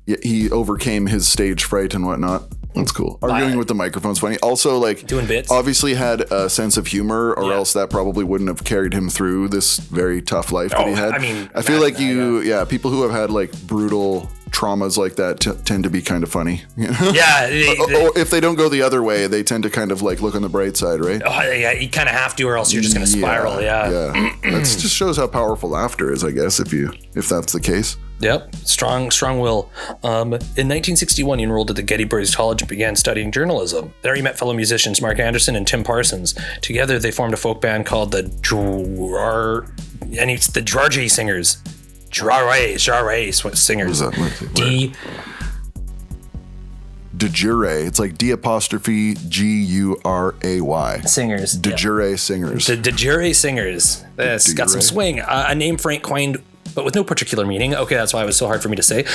B: he overcame his stage fright and whatnot. That's cool. Arguing with the microphone's funny. Also, like,
A: doing bits.
B: Obviously had a sense of humor, or else that probably wouldn't have carried him through this very tough life that he had.
A: I mean,
B: I feel like people who have had like brutal traumas like that tend to be kind of funny. You know?
A: Yeah.
B: If they don't go the other way, they tend to kind of like look on the bright side, right?
A: Oh, yeah, you kind of have to, or else you're just going to spiral. Yeah.
B: That just shows how powerful laughter is, I guess, if that's the case.
A: Yep, strong will. In 1961, he enrolled at the Gettysburg College and began studying journalism. There he met fellow musicians Mark Anderson and Tim Parsons. Together, they formed a folk band called the Drargy Singers. Drargy Singers.
B: What is that? De jure. It's like D''Guray.
A: Singers.
B: De jure Singers.
A: The De jure Singers. It's got some swing. A name Frank coined, but with no particular meaning. Okay, that's why it was so hard for me to say.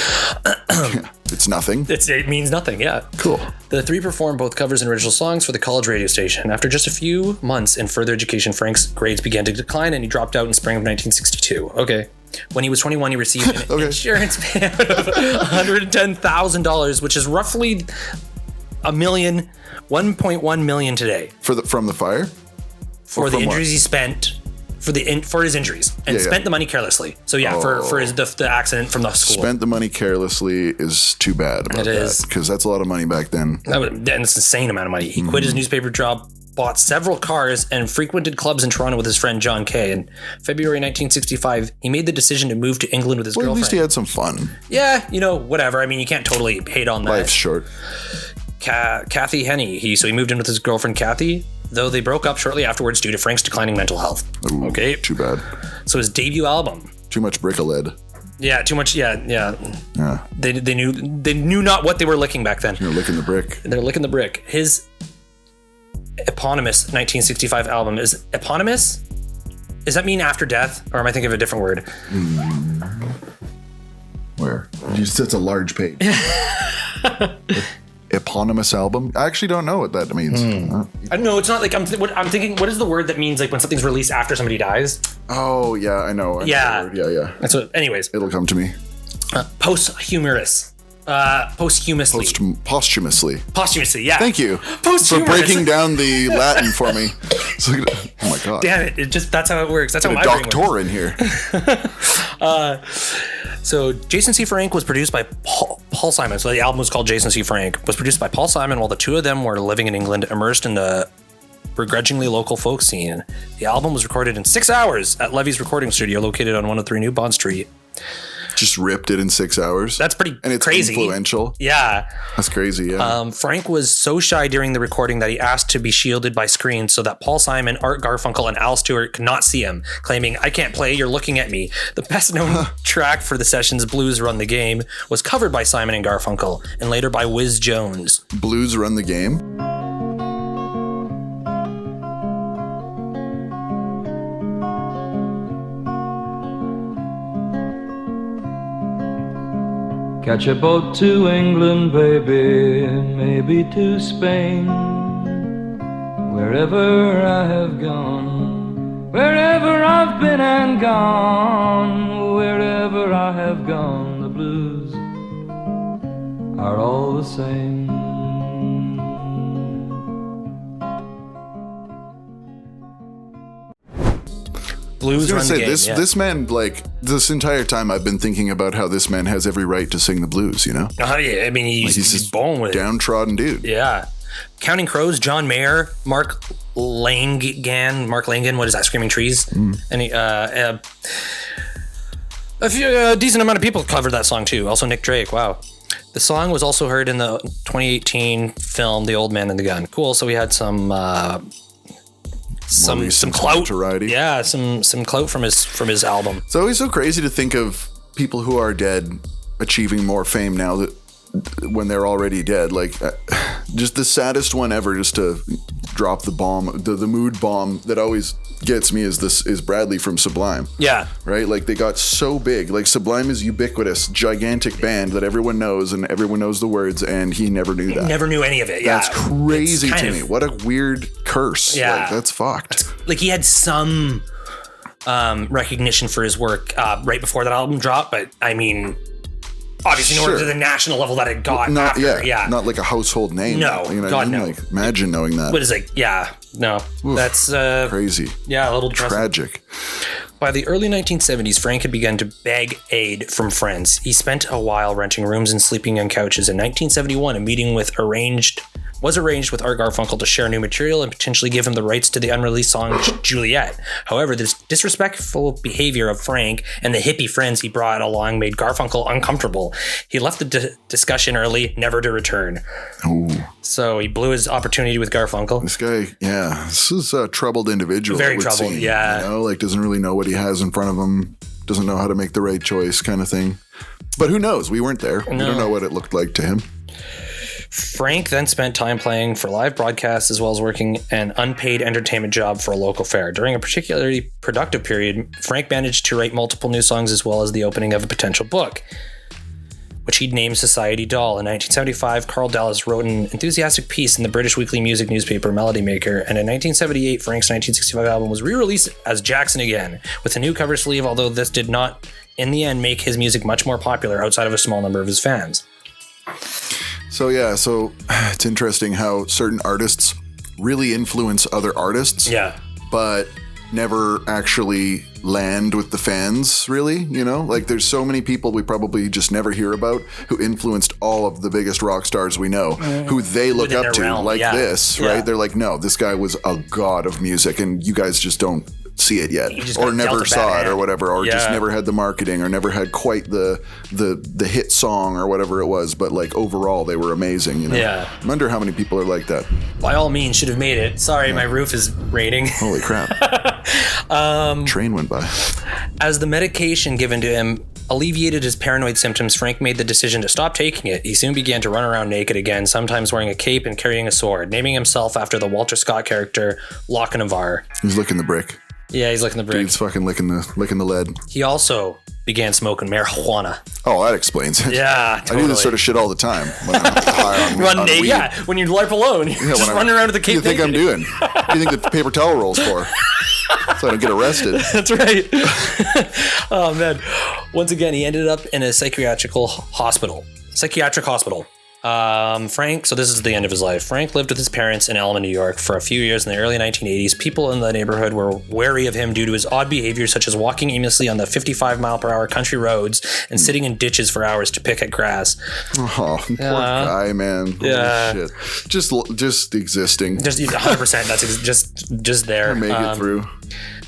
B: It's nothing.
A: It means nothing, yeah.
B: Cool.
A: The three performed both covers and original songs for the college radio station. After just a few months in further education, Frank's grades began to decline and he dropped out in spring of 1962. Okay. When he was 21, he received an insurance payout of $110,000, which is roughly $1.1 million today.
B: From the fire?
A: For the injuries he spent. For his injuries and spent the money carelessly. So for his the accident from the school.
B: Spent the money carelessly is too bad about that, because that's a lot of money back then.
A: And it's an insane amount of money. He quit his newspaper job, bought several cars, and frequented clubs in Toronto with his friend John Kay. In February 1965, he made the decision to move to England with his girlfriend.
B: At least he had some fun.
A: Yeah, whatever. I mean, you can't totally hate on that.
B: Life's short.
A: Kathy Henney. He moved in with his girlfriend Kathy, though they broke up shortly afterwards due to Frank's declining mental health.
B: Ooh,
A: okay.
B: Too bad.
A: So his debut album.
B: Too much brick-a-lead.
A: Yeah, too much. Yeah. They knew not what they were licking back then.
B: They're licking the brick.
A: They're licking the brick. His eponymous 1965 album is eponymous. Does that mean after death, or am I thinking of a different word?
B: Where? It's a large page. Eponymous album? I actually don't know what that means.
A: I don't know. It's not like I'm thinking. What is the word that means like when something's released after somebody dies?
B: Oh yeah, I know.
A: Yeah.
B: Yeah.
A: That's what. Anyways,
B: it'll come to me.
A: Posthumously. Posthumously, yeah.
B: Thank you for breaking down the Latin for me. Oh my god!
A: Damn it! That's how it works. That's how my brain works.
B: Doctor in here.
A: So Jason C. Frank was produced by Paul Simon. So the album was called Jason C. Frank. Was produced by Paul Simon while the two of them were living in England, immersed in the begrudgingly local folk scene. The album was recorded in 6 hours at Levy's recording studio, located on 103 New Bond Street.
B: Just ripped it in 6 hours.
A: That's pretty
B: and it's
A: crazy.
B: Influential.
A: Yeah.
B: That's crazy, yeah.
A: Frank was so shy during the recording that he asked to be shielded by screens so that Paul Simon, Art Garfunkel, and Al Stewart could not see him, claiming, "I can't play, you're looking at me." The best known track for the session's Blues Run the Game was covered by Simon and Garfunkel, and later by Whiz Jones.
B: Blues Run the Game?
E: Catch a boat to England, baby, maybe to Spain. Wherever I have gone, wherever I've been and gone, wherever I have gone, the blues are all the same.
A: Blues Run the Game.
B: This man, like, this entire time I've been thinking about how this man has every right to sing the blues, you know?
A: Yeah, I mean, he's just born with it.
B: Downtrodden dude.
A: Yeah. Counting Crows, John Mayer, Mark Langan, what is that? Screaming Trees? And a decent amount of people covered that song too. Also Nick Drake, wow. The song was also heard in the 2018 film The Old Man and the Gun. Cool, so we had some clout.
B: Notoriety.
A: Yeah, some clout from his album.
B: It's always so crazy to think of people who are dead achieving more fame now that when they're already dead. Like, just the saddest one ever, just to drop the bomb, the mood bomb that always gets me is Bradley from Sublime.
A: Yeah.
B: Right? Like, they got so big. Like, Sublime is ubiquitous, gigantic band that everyone knows and everyone knows the words, and he never knew that.
A: Never knew any of it. Yeah.
B: That's crazy to me. What a weird curse.
A: Yeah.
B: Like, that's fucked.
A: Like, he had some recognition for his work right before that album dropped, but I mean, obviously nor to the national level that it got
B: not,
A: after.
B: Not like a household name.
A: No,
B: you know
A: God,
B: what I mean?
A: no.
B: Like, imagine knowing that.
A: What is it? Yeah, no.
B: Oof,
A: that's
B: crazy.
A: Yeah, a little depressing.
B: Tragic.
A: By the early 1970s, Frank had begun to beg aid from friends. He spent a while renting rooms and sleeping on couches. In 1971, a meeting was arranged with Art Garfunkel to share new material and potentially give him the rights to the unreleased song Juliet. However, this disrespectful behavior of Frank and the hippie friends he brought along made Garfunkel uncomfortable. He left the discussion early, never to return.
B: Ooh.
A: So he blew his opportunity with Garfunkel.
B: This guy, this is a troubled individual.
A: Very troubled, yeah.
B: You know, like doesn't really know what he has in front of him, doesn't know how to make the right choice kind of thing. But who knows? We weren't there. We don't know what it looked like to him.
A: Frank then spent time playing for live broadcasts as well as working an unpaid entertainment job for a local fair. During a particularly productive period, Frank managed to write multiple new songs as well as the opening of a potential book, which he'd named Society Doll. In 1975, Carl Dallas wrote an enthusiastic piece in the British weekly music newspaper Melody Maker, and in 1978, Frank's 1965 album was re-released as Jackson Again, with a new cover sleeve, although this did not, in the end, make his music much more popular outside of a small number of his fans.
B: So it's interesting how certain artists really influence other artists.
A: Yeah.
B: But never actually land with the fans, really, you know? Like there's so many people we probably just never hear about who influenced all of the biggest rock stars we know, who they look
A: Within
B: up to,
A: their realm,
B: like this,
A: yeah.
B: right? They're like, no, this guy was a god of music and you guys just don't see it yet, or never saw it or whatever, or just never had the marketing or never had quite the hit song or whatever it was, but like overall they were amazing, you know?
A: Yeah.
B: I wonder how many people are like that.
A: By all means, should have made it. Sorry, my roof is raining.
B: Holy crap. Train went by.
A: As the medication given to him alleviated his paranoid symptoms, Frank made the decision to stop taking it. He soon began to run around naked again, sometimes wearing a cape and carrying a sword, naming himself after the Walter Scott character Lochinvar.
B: He's licking the brick.
A: Yeah, he's licking the brick.
B: Dude's fucking licking the lead.
A: He also began smoking marijuana.
B: Oh, that explains it.
A: Yeah, totally.
B: I do this sort of shit all the time. When I'm high on weed.
A: Yeah, when you're LARP alone. You're just running around with the cape.
B: What do you think I'm doing? What do you think the paper towel roll's for? So I don't get arrested.
A: That's right. Oh, man. Once again, he ended up in a psychiatric hospital. Frank, so this is the end of his life. Frank lived with his parents in Elma, New York for a few years in the early 1980s. People in the neighborhood were wary of him due to his odd behavior, such as walking aimlessly on the 55-mile-per-hour country roads and sitting in ditches for hours to pick at grass.
B: Oh, poor guy, man. Holy shit. Just existing.
A: Just 100%. That's just there.
B: Make it through.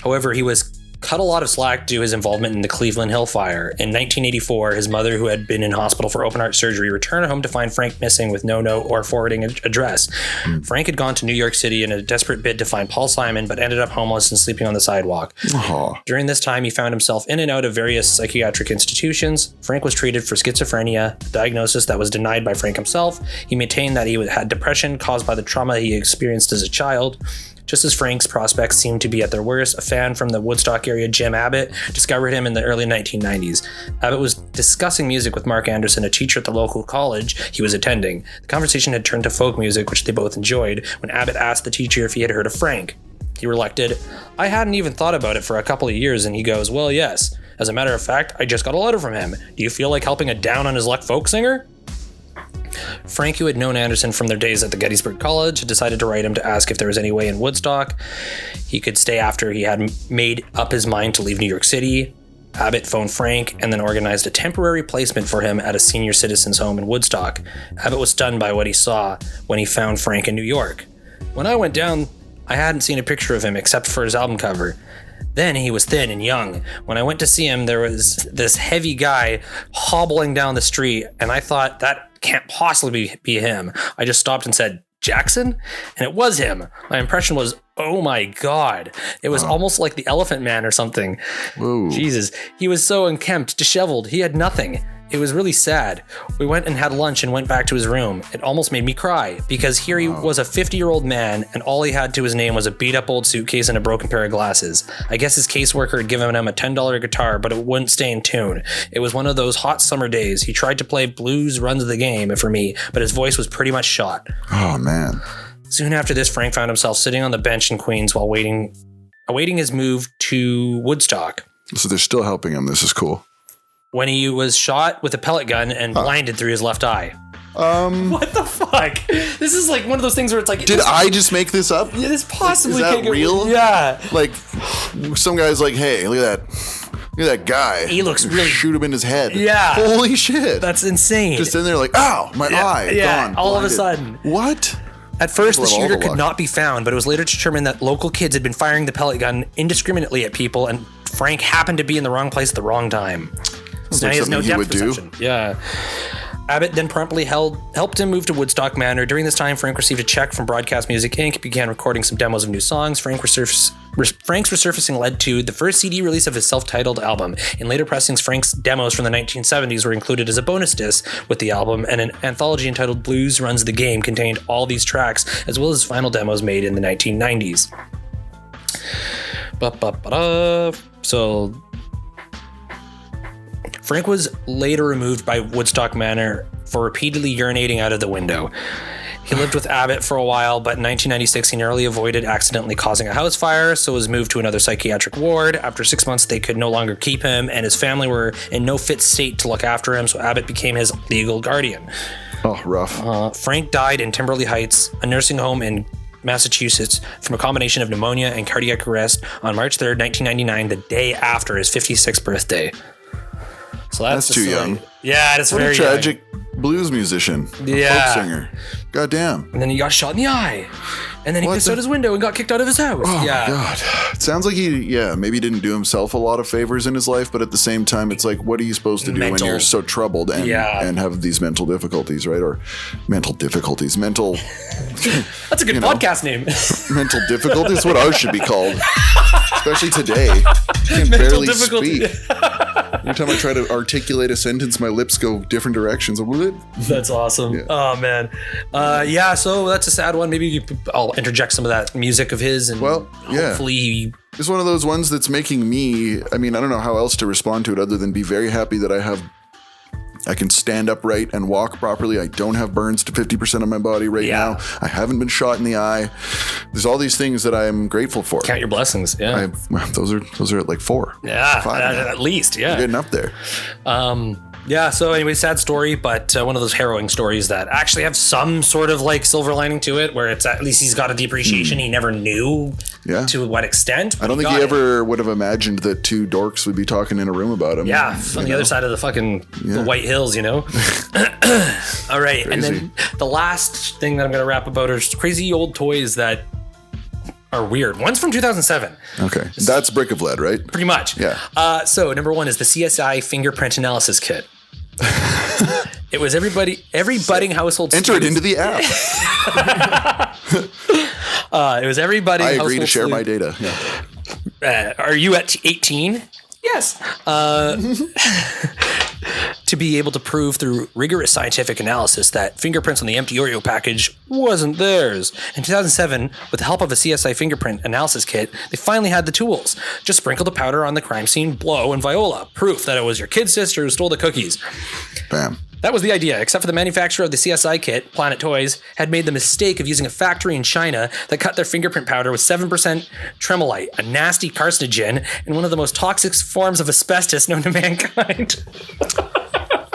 A: However, he was cut a lot of slack due to his involvement in the Cleveland Hill fire. In 1984, his mother, who had been in hospital for open heart surgery, returned home to find Frank missing with no note or forwarding address. Frank had gone to New York City in a desperate bid to find Paul Simon, but ended up homeless and sleeping on the sidewalk. During this time, he found himself in and out of various psychiatric institutions. Frank was treated for schizophrenia, a diagnosis that was denied by Frank himself. He maintained that he had depression caused by the trauma he experienced as a child. Just as Frank's prospects seemed to be at their worst, a fan from the Woodstock area, Jim Abbott, discovered him in the early 1990s. Abbott was discussing music with Mark Anderson, a teacher at the local college he was attending. The conversation had turned to folk music, which they both enjoyed, when Abbott asked the teacher if he had heard of Frank. He relected, "I hadn't even thought about it for a couple of years," and he goes, "Well, yes. As a matter of fact, I just got a letter from him. Do you feel like helping a down-on-his-luck folk singer?" Frank, who had known Anderson from their days at the Gettysburg College, had decided to write him to ask if there was any way in Woodstock he could stay after he had made up his mind to leave New York City. Abbott phoned Frank and then organized a temporary placement for him at a senior citizens home in Woodstock. Abbott was stunned by what he saw when he found Frank in New York. "When I went down, I hadn't seen a picture of him except for his album cover. Then he was thin and young. When I went to see him, there was this heavy guy hobbling down the street, and I thought, that can't possibly be him. I just stopped and said, 'Jackson?' And it was him. My impression was, oh my God. It was almost like the Elephant Man or something."
B: Whoa.
A: Jesus. He was so unkempt, disheveled. He had nothing. It was really sad. We went and had lunch and went back to his room. It almost made me cry because here he was a 50-year-old man and all he had to his name was a beat-up old suitcase and a broken pair of glasses. I guess his caseworker had given him a $10 guitar, but it wouldn't stay in tune. It was one of those hot summer days. He tried to play Blues Runs the Game for me, but his voice was pretty much shot.
B: Oh, man.
A: Soon after this, Frank found himself sitting on the bench in Queens while awaiting his move to Woodstock.
B: So they're still helping him. This is cool.
A: when he was shot with a pellet gun and blinded through his left eye. What the fuck? This is like one of those things where it's like...
B: Did I just make this up?
A: Yeah, this possibly
B: is that
A: can't get
B: real?
A: Yeah.
B: Like, some guy's like, hey, look at that. Look at that guy.
A: He looks really...
B: Shoot him in his head.
A: Yeah.
B: Holy shit.
A: That's insane.
B: Just in there like, ow, my eye, gone.
A: All of a
B: blinded.
A: sudden.
B: What?
A: At first, the
B: People have all
A: shooter
B: the
A: could
B: luck.
A: not be found, but it was later determined that local kids had been firing the pellet gun indiscriminately at people, and Frank happened to be in the wrong place at the wrong time. So now
B: like
A: he has no
B: something he
A: depth
B: would do.
A: perception. Yeah. Abbott then promptly helped him move to Woodstock Manor. During this time, Frank received a check from Broadcast Music Inc., began recording some demos of new songs. Frank's resurfacing led to the first CD release of his self-titled album. In later pressings, Frank's demos from the 1970s were included as a bonus disc with the album, and an anthology entitled Blues Runs the Game contained all these tracks, as well as final demos made in the 1990s. So... Frank was later removed by Woodstock Manor for repeatedly urinating out of the window. He lived with Abbott for a while, but in 1996 he narrowly avoided accidentally causing a house fire, so was moved to another psychiatric ward. After 6 months, they could no longer keep him, and his family were in no fit state to look after him, so Abbott became his legal guardian.
B: Oh, rough.
A: Frank died in Timberley Heights, a nursing home in Massachusetts, from a combination of pneumonia and cardiac arrest on March 3rd, 1999, the day after his 56th birthday. So that's
B: too young.
A: Yeah, it's
B: What
A: very
B: a tragic blues musician. Folk singer. Goddamn.
A: And then he got shot in the eye. And then he pissed out his window and got kicked out of his house.
B: Oh,
A: yeah.
B: my God. It sounds like he, maybe didn't do himself a lot of favors in his life, but at the same time, it's like, what are you supposed to do when you're so troubled and have these mental difficulties, right? Or mental difficulties.
A: That's a good podcast name.
B: Mental difficulties? What ours should be called. Especially today. I can barely speak. Every time I try to articulate a sentence, my lips go different directions.
A: That's awesome. Yeah. Oh, man. So that's a sad one. Maybe I'll interject some of that music of his, and hopefully...
B: It's one of those ones that's making me... I mean, I don't know how else to respond to it other than be very happy that I can stand upright and walk properly. I don't have burns to 50% of my body right now. I haven't been shot in the eye. There's all these things that I'm grateful for.
A: Count your blessings. Yeah.
B: Those are at like 4.
A: Yeah.
B: 5
A: at least. Yeah.
B: We're getting up there.
A: So anyway, sad story, but one of those harrowing stories that actually have some sort of like silver lining to it, where it's at least he's got a depreciation he never knew to what extent.
B: I don't think he ever would have imagined that 2 dorks would be talking in a room about him.
A: Yeah, on the other side of the fucking the White Hills, you know? All right, crazy. And then the last thing that I'm going to rap about are crazy old toys that are weird. One's from 2007.
B: Okay. That's Brick of Lead, right?
A: Pretty much.
B: Yeah.
A: So number 1 is the CSI fingerprint analysis kit. It was every budding household.
B: Enter it into the app.
A: It was every budding.
B: I agree to share my data. Yeah.
A: Are you at 18? Yes. To be able to prove through rigorous scientific analysis that fingerprints on the empty Oreo package wasn't theirs. In 2007, with the help of a CSI fingerprint analysis kit, they finally had the tools. Just sprinkle the powder on the crime scene, blow, and Viola. Proof that it was your kid sister who stole the cookies.
B: Bam.
A: That was the idea, except for the manufacturer of the CSI kit, Planet Toys, had made the mistake of using a factory in China that cut their fingerprint powder with 7% tremolite, a nasty carcinogen, and one of the most toxic forms of asbestos known to mankind.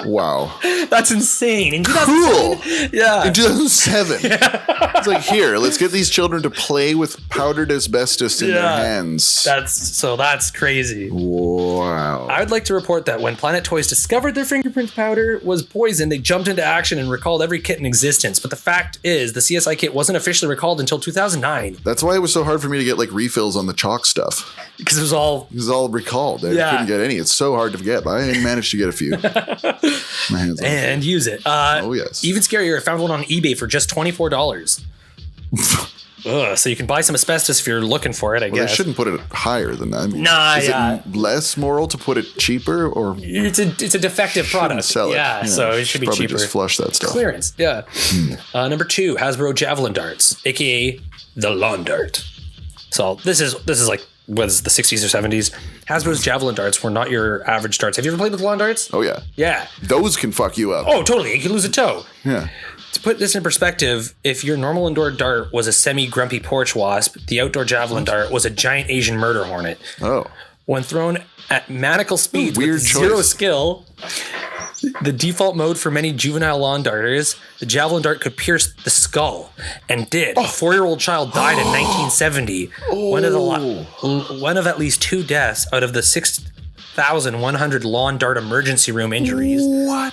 B: Wow.
A: That's insane. In
B: 2007?
A: Cool. Yeah.
B: In 2007. Yeah. It's like, here, let's get these children to play with powdered asbestos in their hands.
A: That's crazy.
B: Wow.
A: I would like to report that when Planet Toys discovered their fingerprint powder was poison, they jumped into action and recalled every kit in existence. But the fact is, the CSI kit wasn't officially recalled until 2009.
B: That's why it was so hard for me to get like refills on the chalk stuff.
A: Because it was all
B: recalled. I couldn't get any. It's so hard to get, but I managed to get a few. My hands on
A: and use it.
B: Oh, yes.
A: Even scarier, I found one on eBay for just $24. So you can buy some asbestos if you're looking for it, I guess.
B: They shouldn't put it higher than that.
A: Is
B: it less moral to put it cheaper, or
A: it's a defective product?
B: Sell it.
A: Yeah, so it should be
B: probably
A: cheaper.
B: Just flush that stuff.
A: Clearance. Yeah. Number 2, Hasbro Javelin Darts, aka the lawn dart. So this is like, what is it, the 60s or 70s? Hasbro's Javelin Darts were not your average darts. Have you ever played with lawn darts?
B: Oh yeah.
A: Yeah.
B: Those can fuck you up.
A: Oh, totally. You can lose a toe.
B: Yeah.
A: To put this in perspective, if your normal indoor dart was a semi-grumpy porch wasp, the outdoor javelin dart was a giant Asian murder hornet.
B: Oh.
A: When thrown at maniacal speeds
B: Weird
A: with zero
B: choice.
A: skill, the default mode for many juvenile lawn darters, the javelin dart could pierce the skull, and did. A 4-year-old child died in 1970. One of at least 2 deaths out of the 6,100 lawn dart emergency room injuries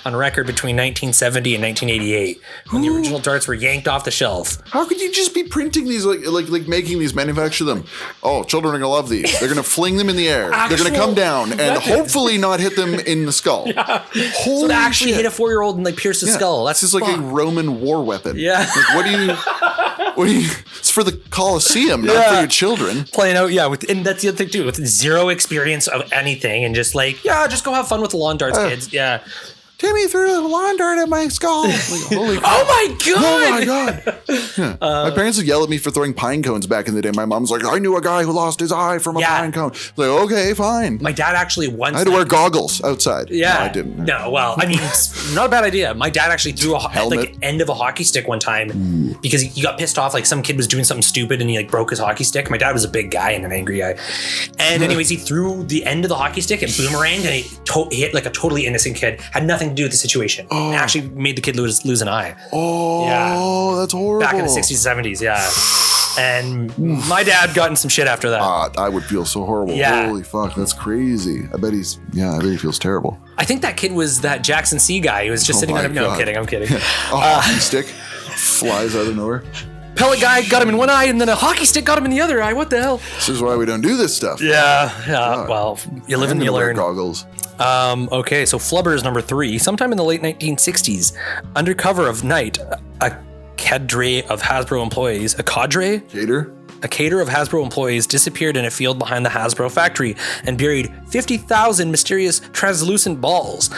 A: on record between 1970 and 1988, when the original darts were yanked off the shelf.
B: How could you just be printing these, like making these, manufacture them? Oh, children are gonna love these. They're gonna fling them in the air. They're gonna come down and hopefully not hit them in the skull.
A: So to actually hit a 4-year-old and like pierce the skull. That's
B: just like a Roman war weapon.
A: Yeah.
B: Like, what do you? It's for the Colosseum, not for your children.
A: Playing out, and that's the other thing too, with zero experience of anything, and just like, just go have fun with the lawn darts, kids. Yeah.
B: Timmy threw a lawn dart at my skull. Like, holy crap.
A: Oh my god!
B: Yeah. My parents would yell at me for throwing pine cones back in the day. My mom's like, I knew a guy who lost his eye from a pine cone. Like, okay, fine.
A: My dad actually once.
B: I had to wear goggles outside.
A: Yeah,
B: No, I didn't.
A: No, well, I mean, it's not a bad idea. My dad actually threw a end of a hockey stick one time because he got pissed off. Like some kid was doing something stupid and he like broke his hockey stick. My dad was a big guy and an angry guy. And anyways, he threw the end of the hockey stick and boomeranged, and he hit like a totally innocent kid. Had nothing to do with the situation. And actually made the kid lose an eye.
B: Oh,
A: yeah.
B: That's horrible.
A: Back in the 60s, 70s, yeah. And my dad got in some shit after that.
B: I would feel so horrible.
A: Yeah.
B: Holy fuck, that's crazy. I bet he feels terrible.
A: I think that kid was that Jackson C guy who was just sitting on. No, I'm kidding.
B: A hockey stick flies out of nowhere.
A: Pellet guy got him in one eye, and then a hockey stick got him in the other eye. What the hell?
B: This is why we don't do this stuff.
A: Yeah. Well, you live and you learn.
B: Goggles.
A: Okay, so Flubber is number 3. Sometime in the late 1960s, under cover of night, a cadre of Hasbro employees, a cadre of Hasbro employees disappeared in a field behind the Hasbro factory and buried 50,000 mysterious translucent balls.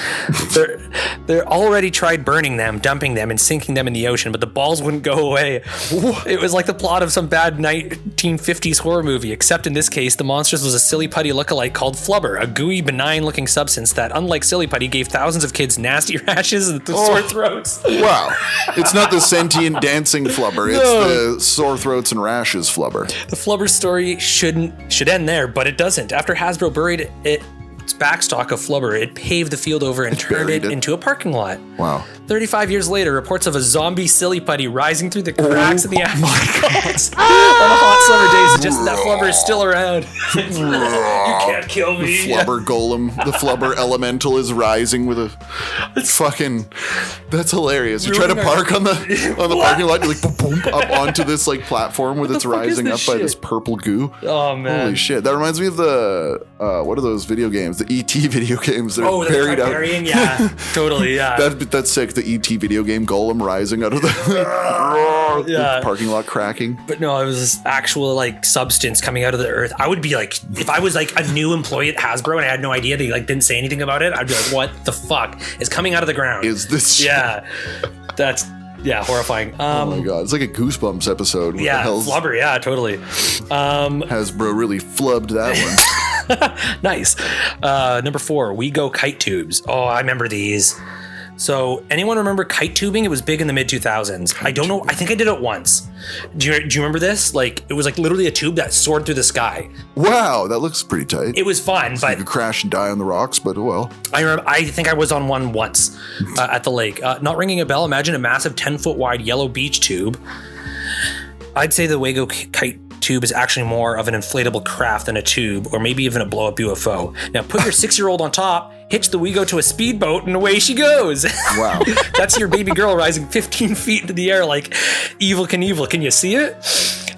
A: They already tried burning them, dumping them, and sinking them in the ocean, but the balls wouldn't go away. It was like the plot of some bad 1950s horror movie, except in this case, the monsters was a silly putty lookalike called Flubber, a gooey, benign-looking substance that, unlike silly putty, gave thousands of kids nasty rashes and sore throats.
B: Wow. It's not the sentient dancing Flubber. It's the sore throats and rashes Flubber.
A: The Flubber story should end there, but it doesn't. After Hasbro buried its backstock of Flubber, it paved the field over and turned it into a parking lot.
B: Wow.
A: 35 years later, reports of a zombie silly putty rising through the cracks in the asphalt on a hot summer day suggest that Flubber is still around. You can't kill me.
B: The Flubber golem, the Flubber elemental is rising with a fucking. That's hilarious. You try to park on the parking lot, you're like boom, boom, up onto this like platform with it's rising up by this purple goo.
A: Oh man!
B: Holy shit! That reminds me of the what are those video games? The ET video games. They're buried out.
A: Yeah, totally. Yeah.
B: That's sick. The ET video game golem rising out of the parking lot cracking.
A: But no, it was this actual like substance coming out of the earth. I would be like, if I was like a new employee at Hasbro and I had no idea, they like didn't say anything about it, I'd be like, what the fuck is coming out of the ground?
B: Is this shit?
A: Yeah. That's horrifying.
B: Oh my god, it's like a Goosebumps episode. What the hell's
A: Flubber, yeah, totally.
B: Hasbro really flubbed that one.
A: Nice. Number 4, We Go kite tubes. Oh, I remember these. So, anyone remember kite tubing? It was big in the mid 2000s. I don't know. I think I did it once. Do you remember this? Like, it was like literally a tube that soared through the sky.
B: Wow, that looks pretty tight.
A: It was fun, but
B: you could crash and die on the rocks. But well,
A: I think I was on one once at the lake. Not ringing a bell. Imagine a massive 10-foot wide yellow beach tube. I'd say the Wago kite tube is actually more of an inflatable craft than a tube, or maybe even a blow-up UFO. Now put your 6-year-old on top, hitch the Wego to a speedboat, and away she goes.
B: Wow.
A: That's your baby girl rising 15 feet into the air like Evel Knievel. Can you see it?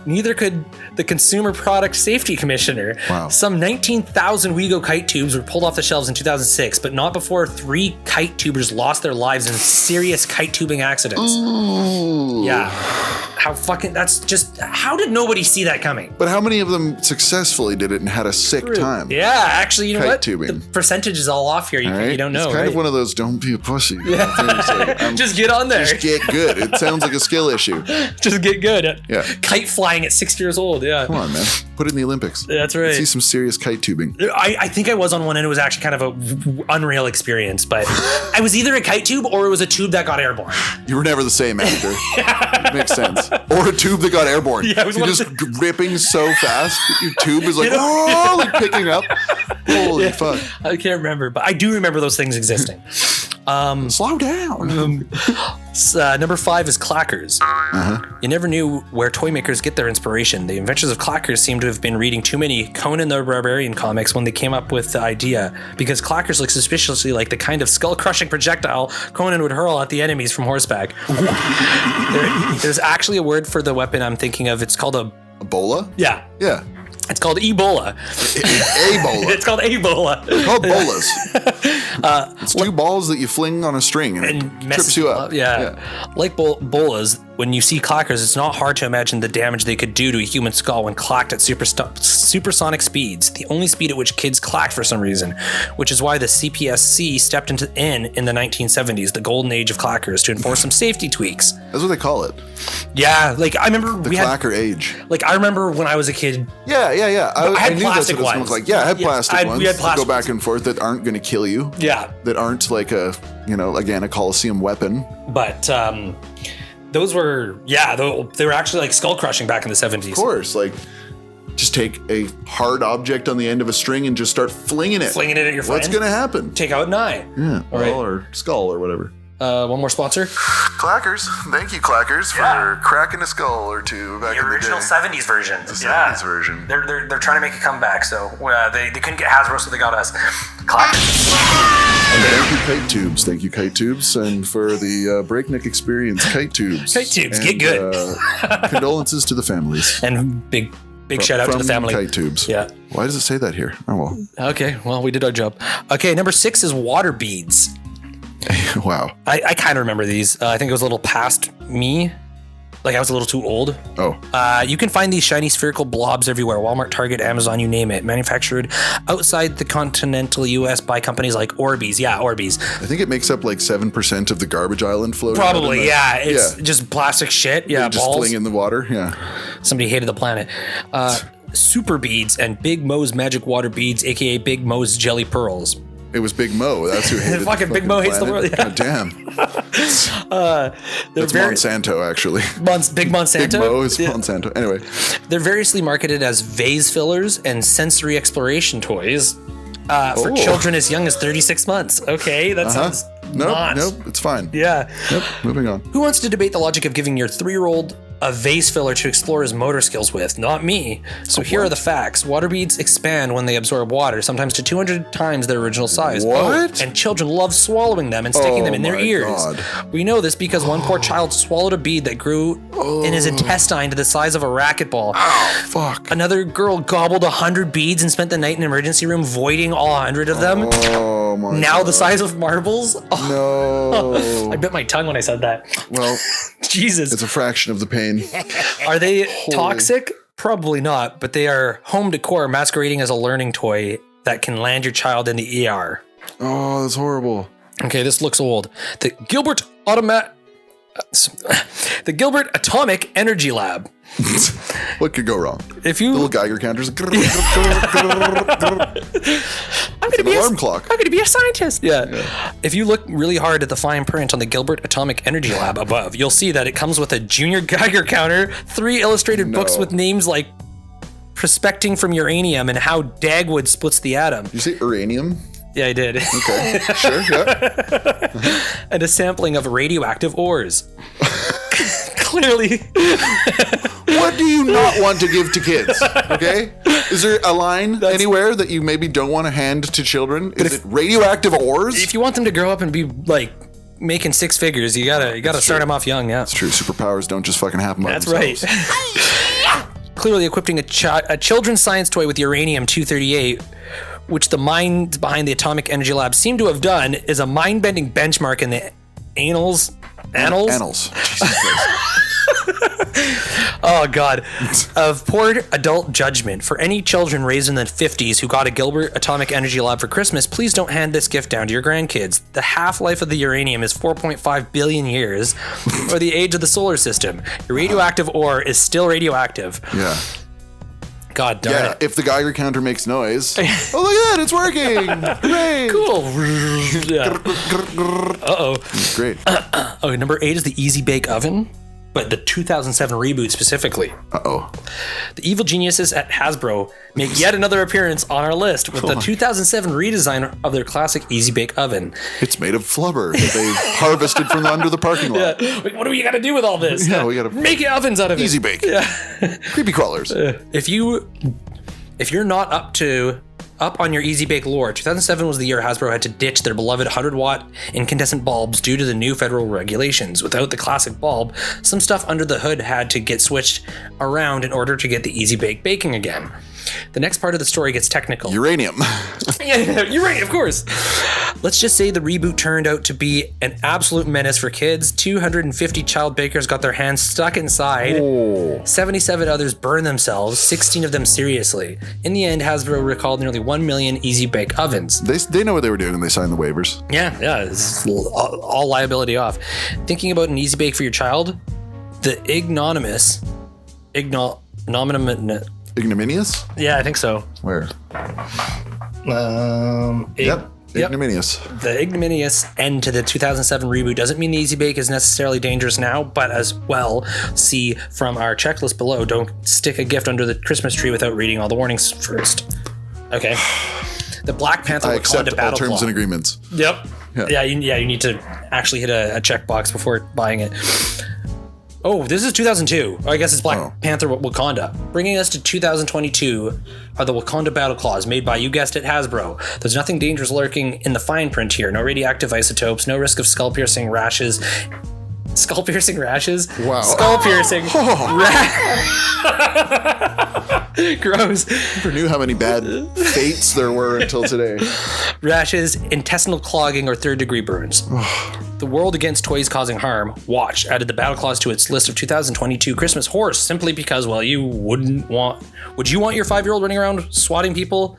A: Neither could the Consumer Product Safety Commissioner.
B: Wow.
A: Some 19,000 Wego kite tubes were pulled off the shelves in 2006, but not before 3 kite tubers lost their lives in serious kite tubing accidents.
B: Ooh.
A: Yeah. How did nobody see that coming?
B: But how many of them successly did it and had a sick time?
A: Yeah, actually, you know
B: Kite
A: what?
B: tubing.
A: The percentage is all off here. You don't know.
B: It's kind of one of those don't be a pussy.
A: Yeah. Just get on there.
B: Just get good. It sounds like a skill issue.
A: Just get good at kite flying flying at 6 years old. Yeah.
B: Come on, man. Put it in the Olympics.
A: That's right.
B: See some serious kite tubing.
A: I think I was on one and it was actually kind of a unreal experience, but I was either a kite tube or it was a tube that got airborne.
B: You were never the same actor. Makes sense. Or a tube that got airborne.
A: Yeah, it was
B: You're just ripping so fast that your tube is like, oh, like picking up. Holy fuck.
A: I can't remember, but I do remember those things existing.
B: Slow down.
A: Number 5 is clackers. You never knew where toy makers get their inspiration. The inventors of clackers seem to have been reading too many Conan the Barbarian comics when they came up with the idea, because clackers look suspiciously like the kind of skull-crushing projectile Conan would hurl at the enemies from horseback. There's actually a word for the weapon I'm thinking of. It's called a...
B: Ebola?
A: Yeah.
B: Yeah.
A: It's called Ebola.
B: Ebola.
A: It's called Ebola.
B: They're called bolas. It's two balls that you fling on a string and it trips you up.
A: Yeah. Like bolas, when you see clackers, it's not hard to imagine the damage they could do to a human skull when clacked at supersonic speeds, the only speed at which kids clacked for some reason, which is why the CPSC stepped in the 1970s, the golden age of clackers, to enforce some safety tweaks.
B: That's what they call it.
A: Yeah, like I remember
B: The clacker age.
A: Like I remember when I was a kid.
B: Yeah.
A: I had
B: knew
A: plastic
B: that's what it
A: ones.
B: smelled like. Yeah, I had plastic ones.
A: We had plastic
B: that go back and forth that aren't going to kill you.
A: Yeah.
B: That aren't like a Coliseum weapon.
A: But those were, they were actually like skull crushing back in the 70s.
B: Of course, like just take a hard object on the end of a string and just start flinging it.
A: Flinging it at your friend.
B: What's going to happen?
A: Take out an eye.
B: Yeah,
A: right.
B: or skull or whatever.
A: One more sponsor.
B: Clackers. Thank you, Clackers, for cracking a skull or two back in the day.
A: The original 70s version.
B: The 70s version.
A: They're trying to make a comeback, so they couldn't get Hasbro, so they got us. Clackers.
B: Thank you, Kite Tubes. Thank you, Kite Tubes, and for the breakneck experience, Kite Tubes.
A: Kite Tubes,
B: and,
A: get good.
B: Condolences to the families.
A: And big shout out to the family.
B: Kite Tubes.
A: Yeah.
B: Why does it say that here? Oh, well.
A: Okay, well, we did our job. Okay, number 6 is water beads.
B: Wow.
A: I kind of remember these. I think it was a little past me. Like I was a little too old.
B: Oh.
A: You can find these shiny spherical blobs everywhere. Walmart, Target, Amazon, you name it. Manufactured outside the continental US by companies like Orbeez. Yeah, Orbeez.
B: I think it makes up like 7% of the garbage island floating.
A: Probably, yeah. It's just plastic shit. Yeah,
B: just
A: balls.
B: fling in the water. Yeah.
A: Somebody hated the planet. Super beads and Big Mo's magic water beads, aka Big Mo's jelly pearls.
B: It was Big Mo. That's who hated
A: fucking Big Mo hates the
B: planet.
A: world. Yeah.
B: God damn. That's
A: very-
B: Monsanto, actually.
A: Big Monsanto?
B: Big Mo is Monsanto. Anyway.
A: They're variously marketed as vase fillers and sensory exploration toys for children as young as 36 months. Okay, that sounds
B: Nope, it's fine.
A: Yeah.
B: Yep, moving on.
A: Who wants to debate the logic of giving your 3-year-old a vase filler to explore his motor skills with? Not me. So here are the facts. Water beads expand when they absorb water, sometimes to 200 times their original size.
B: What?
A: And children love swallowing them and sticking them in their
B: my
A: ears.
B: God.
A: We know this because one poor child swallowed a bead that grew in his intestine to the size of a racquetball.
B: Oh, fuck.
A: Another girl gobbled 100 beads and spent the night in an emergency room voiding all 100 of them.
B: Oh, my
A: Now
B: God.
A: the size of marbles.
B: No.
A: I bit my tongue when I said that.
B: Well,
A: Jesus.
B: it's a fraction of the pain.
A: Are they toxic? Probably not, but they are home decor masquerading as a learning toy that can land your child in the ER.
B: Oh, that's horrible.
A: Okay, this looks old. The Gilbert Atomic Energy Lab.
B: What could go wrong?
A: If you
B: Little Geiger counters.
A: I'm gonna be
B: alarm clock.
A: I'm gonna be a scientist. Yeah. If you look really hard at the fine print on the Gilbert Atomic Energy Lab above, you'll see that it comes with a junior Geiger counter, 3 illustrated books with names like Prospecting from Uranium and How Dagwood Splits the Atom.
B: Did you say uranium?
A: Yeah, I did.
B: Okay, sure, yeah.
A: And a sampling of radioactive ores. Clearly.
B: What do you not want to give to kids? Okay? Is there a line anywhere that you maybe don't want to hand to children? Is it radioactive ores?
A: If you want them to grow up and be like making 6 figures, you gotta start them off young. Yeah,
B: It's true. Superpowers don't just fucking happen by
A: that's
B: themselves.
A: right. Clearly equipping a children's science toy with uranium-238, which the minds behind the Atomic Energy Lab seem to have done, is a mind-bending benchmark in the annals.
B: Jesus Christ.
A: Oh, God. Of poor adult judgment. For any children raised in the 50s who got a Gilbert Atomic Energy Lab for Christmas, please don't hand this gift down to your grandkids. The half-life of the uranium is 4.5 billion years, or the age of the solar system. Your radioactive ore is still radioactive.
B: Yeah.
A: God darn
B: Yeah,
A: it.
B: if the Geiger counter makes noise, oh, look at that, it's working. Hooray.
A: Cool. Yeah. Uh-oh.
B: Great.
A: Oh, number 8 is the Easy Bake Oven, but the 2007 reboot specifically.
B: Uh-oh.
A: The evil geniuses at Hasbro make yet another appearance on our list with the 2007 redesign of their classic Easy Bake Oven.
B: It's made of flubber that they harvested from under the parking lot.
A: Wait, what do we got to do with all this?
B: Yeah, we got to
A: make ovens out of
B: Easy
A: it.
B: Bake. Yeah. Creepy crawlers.
A: If you're not up on your Easy Bake lore, 2007 was the year Hasbro had to ditch their beloved 100-watt incandescent bulbs due to the new federal regulations. Without the classic bulb, some stuff under the hood had to get switched around in order to get the Easy Bake baking again. The next part of the story gets technical.
B: Uranium.
A: Yeah, you're right, of course. Let's just say the reboot turned out to be an absolute menace for kids. 250 child bakers got their hands stuck inside.
B: Oh.
A: 77 others burned themselves, 16 of them seriously. In the end, Hasbro recalled nearly 1 million Easy Bake ovens.
B: They know what they were doing when they signed the waivers.
A: Yeah, it's all liability off. Thinking about an Easy Bake for your child? The ignominious...
B: Ignominious?
A: Yeah, I think so.
B: Where?
A: Yep.
B: Ignominious.
A: The ignominious end to the 2007 reboot doesn't mean the Easy Bake is necessarily dangerous now, but as well, see from our checklist below, don't stick a gift under the Christmas tree without reading all the warnings first. Okay. The Black Panther
B: I accept
A: Wakanda
B: all
A: battle
B: terms
A: claw.
B: and agreements.
A: Yep.
B: Yeah.
A: You need to actually hit a checkbox before buying it. Oh, this is 2002. I guess it's Black Panther Wakanda. Bringing us to 2022 are the Wakanda battle claws made by, you guessed it, Hasbro. There's nothing dangerous lurking in the fine print here. No radioactive isotopes, no risk of skull-piercing rashes. Skull-piercing rashes?
B: Wow.
A: Skull-piercing. Gross.
B: Never knew how many bad fates there were until today.
A: Rashes, intestinal clogging, or third-degree burns. The World Against Toys Causing Harm, Watch, added the battle claws to its list of 2022 Christmas horrors simply because, well, would you want your 5-year-old running around swatting people?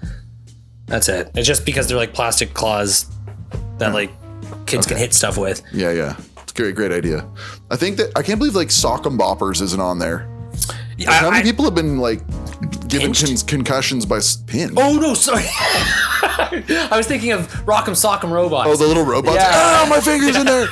A: That's it. It's just because they're like plastic claws that like kids can hit stuff with.
B: Yeah. It's a great idea. I can't believe like Sock'em Boppers isn't on there.
A: Yeah,
B: How many people have been like given concussions by pins?
A: Oh no, sorry. I was thinking of Rock'em Sock'em robots.
B: Oh, the little robots.
A: Yeah.
B: Oh, my finger's in there.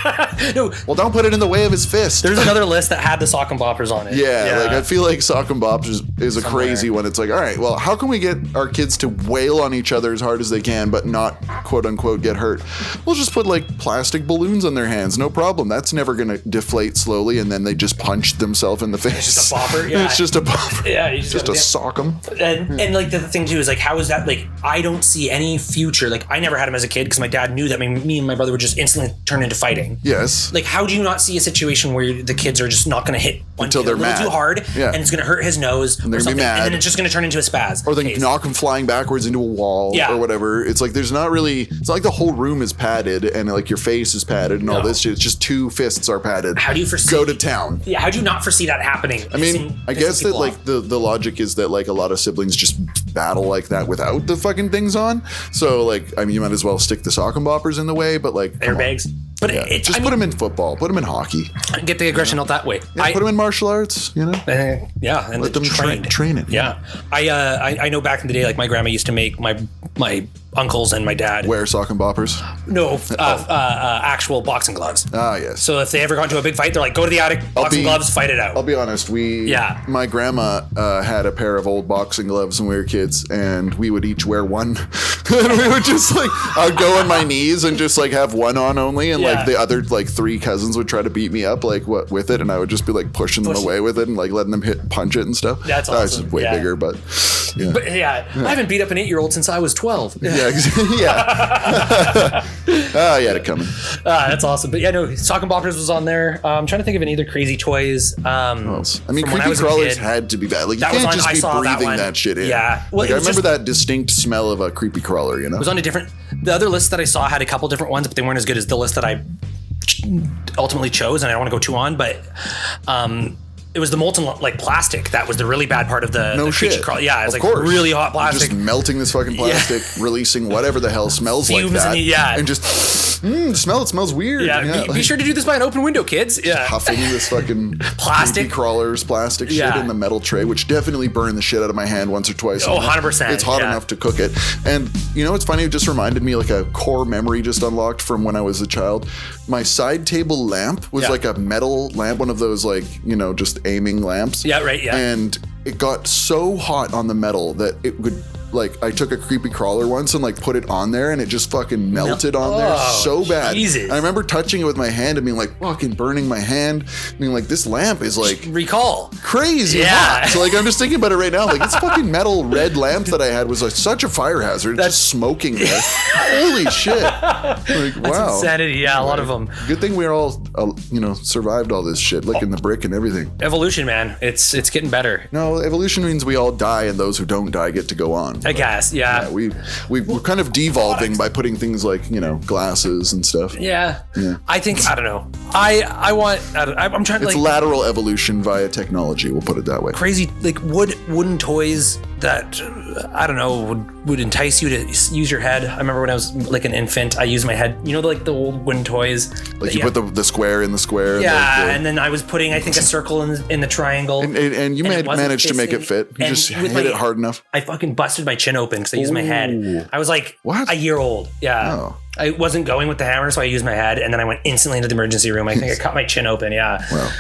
A: No,
B: Well, don't put it in the way of his fist.
A: there's another list that had the Sock'em Boppers on it.
B: Yeah, like I feel like Sock'em Boppers is a crazy one. It's like, all right, well, how can we get our kids to wail on each other as hard as they can, but not quote unquote get hurt? We'll just put like plastic balloons on their hands, no problem. That's never gonna deflate slowly, and then they just punch themselves in the face.
A: It's just a bopper. Yeah.
B: It's just a bopper.
A: Yeah, you
B: Just a sock 'em.
A: And like the thing too is like, how is that like? I don't see any future. Like I never had him as a kid because my dad knew that me and my brother would just instantly turn into fighting.
B: Yes.
A: Like, how do you not see a situation where the kids are just not going to hit one
B: Until
A: kid
B: they're
A: a little
B: mad.
A: too hard,
B: Yeah.
A: and it's going to hurt his nose,
B: they're
A: or
B: gonna be
A: something,
B: mad.
A: and then it's just going to turn into a spaz.
B: Or then knock them flying backwards into a wall or whatever. It's like it's not like the whole room is padded and like your face is padded and all this shit. It's just 2 fists are padded.
A: How do you foresee?
B: Go to town.
A: Yeah, how do you not foresee that happening?
B: I mean, I guess that like the logic is that like a lot of siblings just battle like that without the fucking things on. So like, I mean, you might as well stick the Sock'em Boppers in the way, but like
A: airbags. But
B: just put them in football, put them in hockey,
A: get the aggression out that way.
B: put them in martial arts, you know.
A: Yeah, and
B: let them train it.
A: Yeah, I know back in the day, like my grandma used to make my uncles and my dad
B: wear Sock'em Boppers.
A: No, actual boxing gloves.
B: Ah, yes.
A: So if they ever got into a big fight, they're like, go to the attic, boxing gloves, fight it out.
B: I'll be honest. My grandma had a pair of old boxing gloves when we were kids, and we would each wear one. And we would just like, I'd go on my knees and just like have one on only, and like the other like 3 cousins would try to beat me up like with it, and I would just be like pushing them away with it and like letting them punch it and stuff.
A: That's awesome.
B: I was just way bigger, but yeah.
A: But I haven't beat up an 8-year-old since I was 12.
B: Yeah. Oh, you had it coming.
A: That's awesome. But yeah, no, Sock'em Boppers was on there. I'm trying to think of any other crazy toys.
B: I mean, creepy crawlers had to be bad. Like you can't just be breathing that shit in.
A: Yeah. Well,
B: like I remember that distinct smell of a creepy crawler, you know?
A: It was on the other list that I saw had a couple different ones, but they weren't as good as the list that I ultimately chose, and I don't want to go too on, but it was the molten like plastic that was the really bad part of the
B: shit.
A: Yeah, it's
B: of
A: like
B: course.
A: really hot plastic.
B: Just melting this fucking plastic, releasing whatever the hell smells like that. And just it smells weird.
A: Yeah, be sure to do this by an open window, kids. Yeah.
B: Huffing this fucking
A: plastic
B: crawlers, plastic shit in the metal tray, which definitely burned the shit out of my hand once or twice.
A: Oh, 100%.
B: It's hot enough to cook it. And you know what's funny? It just reminded me, like a core memory just unlocked from when I was a child. My side table lamp was like a metal lamp, one of those like, you know, just aiming lamps.
A: Yeah, right, yeah.
B: And it got so hot on the metal that it would, like, I took a creepy crawler once and like put it on there and it just fucking melted on there so bad.
A: Jesus.
B: I remember touching it with my hand and being like fucking burning my hand. Being like, this lamp is like
A: recall
B: crazy hot. So like I'm just thinking about it right now. Like this fucking metal red lamp that I had was like such a fire hazard. It's just smoking there. Holy shit. Like wow.
A: Insanity. Yeah, anyway, a lot of them.
B: Good thing we're all you know, survived all this shit, licking the brick and everything.
A: Evolution, man. It's getting better.
B: No, evolution means we all die and those who don't die get to go on.
A: I guess, yeah.
B: We're kind of devolving by putting things like, you know, glasses and stuff.
A: Yeah. I think, I don't know. I'm trying to
B: It's lateral evolution via technology, we'll put it that way.
A: Crazy, like wooden toys that, I don't know, would entice you to use your head. I remember when I was like an infant, I used my head, you know, like the old wooden toys.
B: Like you put the square in the square.
A: Yeah, and then I was putting, I think, a circle in the triangle.
B: And you managed to make it fit. You just hit it hard enough.
A: I fucking busted my chin open because I used my head. I was like a year old. Yeah. Oh. I wasn't going with the hammer, so I used my head, and then I went instantly into the emergency room. I think I cut my chin open. Yeah.
B: Well,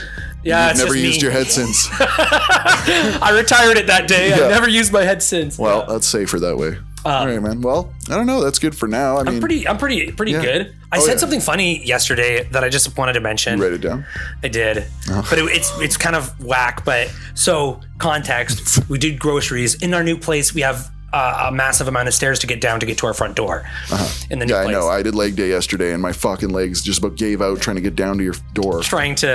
A: yeah.
B: You've never used your head since.
A: I retired it that day. I've never used my head since.
B: Well, that's safer that way. All right, man. Well, I don't know. That's good for now. I mean,
A: I'm pretty good. I said something funny yesterday that I just wanted to mention.
B: You write it down?
A: I did, but it's kind of whack. But so context, we did groceries in our new place. We have a massive amount of stairs to get down to get to our front door. In the new place.
B: I know. I did leg day yesterday, and my fucking legs just about gave out trying to get down to your door.
A: Trying to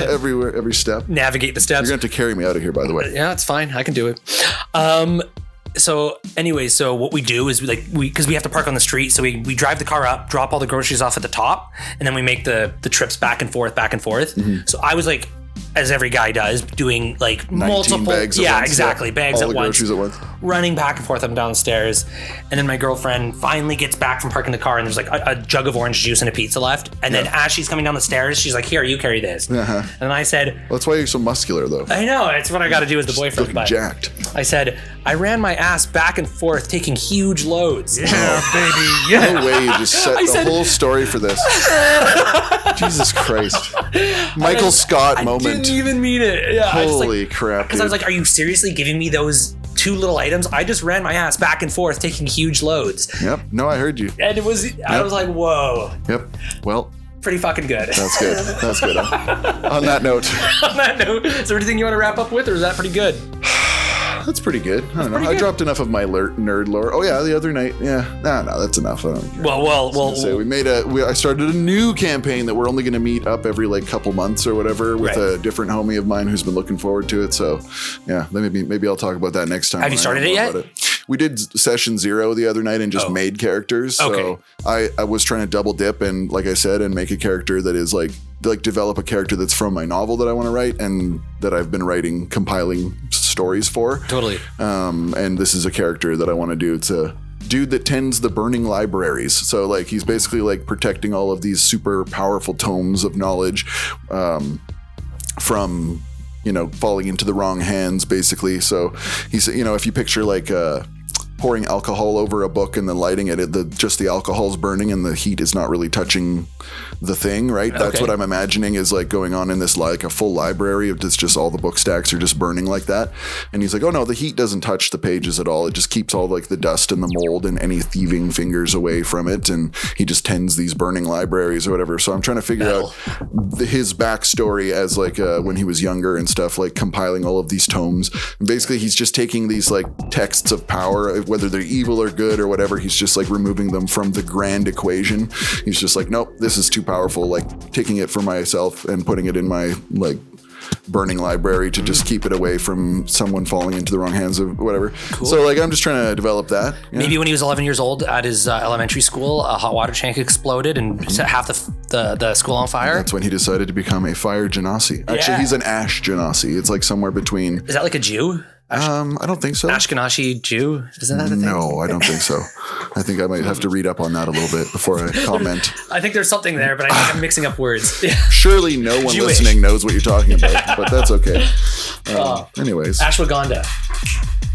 B: everywhere, every step.
A: Navigate the steps.
B: You're going to have to carry me out of here, by the way.
A: Yeah, it's fine. I can do it. So anyway, so what we do is because we have to park on the street, so we drive the car up, drop all the groceries off at the top, and then we make the trips back and forth.
B: Mm-hmm.
A: So I was like, as every guy does, doing like multiple
B: bags at once.
A: Exactly, bags
B: all
A: at
B: the
A: once,
B: groceries at once,
A: running back and forth up and down the stairs. And then my girlfriend finally gets back from parking the car, and there's like a jug of orange juice and a pizza left. And then as she's coming down the stairs, she's like, "Here, you carry this." And I said,
B: well, "That's why you're so muscular, though."
A: I know, it's what I got to do as the boyfriend.
B: But jacked.
A: I said, "I ran my ass back and forth, taking huge loads."
D: Yeah, baby. Yeah.
B: No way you just set the whole story for this. Jesus Christ. Michael Scott moment.
A: I didn't even mean it. Yeah,
B: holy crap.
A: Because I was like, are you seriously giving me those two little items? I just ran my ass back and forth taking huge loads.
B: Yep. No, I heard you.
A: And I was like, whoa.
B: Yep. Well,
A: pretty fucking good.
B: That's good. That's good. On that note.
A: Is there anything you want to wrap up with, or is that pretty good?
B: That's pretty good. I don't know. I dropped enough of my nerd lore. Oh yeah, the other night. Yeah. No, that's enough. I started a new campaign that we're only going to meet up every like couple months or whatever with a different homie of mine who's been looking forward to it. So yeah, maybe I'll talk about that next time.
A: Have you started it yet?
B: We did session 0 the other night and just made characters. So I was trying to double dip and, like I said, and make a character that is like develop a character that's from my novel that I want to write and that I've been compiling stories for.
A: Totally.
B: And this is a character that I want to do. It's a dude that tends the burning libraries. So like he's basically like protecting all of these super powerful tomes of knowledge from, you know, falling into the wrong hands, basically. So he's, you know, if you picture like pouring alcohol over a book and then lighting it, just the alcohol's burning and the heat is not really touching the thing, right? That's what I'm imagining is like going on in this like a full library of just all the book stacks are just burning like that. And he's like, oh no, the heat doesn't touch the pages at all. It just keeps all like the dust and the mold and any thieving fingers away from it. And he just tends these burning libraries or whatever. So I'm trying to figure out his backstory as like when he was younger and stuff, like compiling all of these tomes. And basically he's just taking these like texts of power, whether they're evil or good or whatever, he's just like removing them from the grand equation. He's just like, nope, this is too powerful, like taking it for myself and putting it in my like burning library to just keep it away from someone falling into the wrong hands or whatever. So like I'm just trying to develop that. Yeah.
A: Maybe when he was 11 years old at his elementary school, a hot water tank exploded and set half the school on fire.
B: That's when he decided to become a fire genasi. Actually, he's an ash genasi. It's like somewhere between.
A: Is that like a Jew?
B: I don't think so.
A: Ashkenazi Jew? Isn't that a thing?
B: No, I don't think so. I think I might have to read up on that a little bit before I comment.
A: I think there's something there, but I think I'm mixing up words.
B: Surely no one
A: Jewish.
B: listening knows what you're talking about, but that's okay. Anyways,
A: Ashwagandha.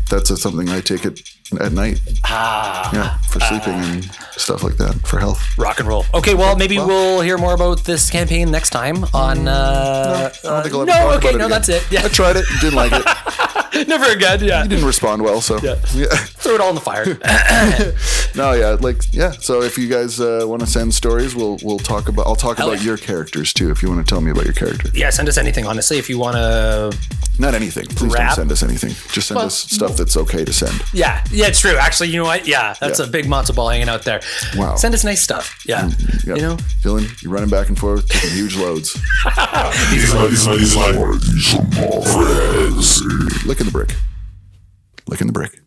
B: that's something I take it at night. Yeah, for sleeping and stuff like that, for health.
A: Rock and roll. Okay, well, maybe we'll hear more about this campaign next time on...
B: I don't think I'll ever talk about it again.
A: That's it. Yeah.
B: I tried it, didn't like it.
A: Never again, yeah.
B: You didn't respond well, so yeah.
A: Throw it all in the fire.
B: So if you guys want to send stories, we'll talk about. I'll talk about your characters too. If you want to tell me about your character,
A: yeah, send us anything. Honestly, if you want to,
B: not anything. Please don't send us anything. Just send us stuff that's okay to send.
A: Yeah, true. Actually, you know what? Yeah, that's a big matzo ball hanging out there.
B: Wow.
A: Send us nice stuff. Yeah, you know,
B: Dylan, you're running back and forth, taking huge loads. Lick in the brick. Lick in the brick.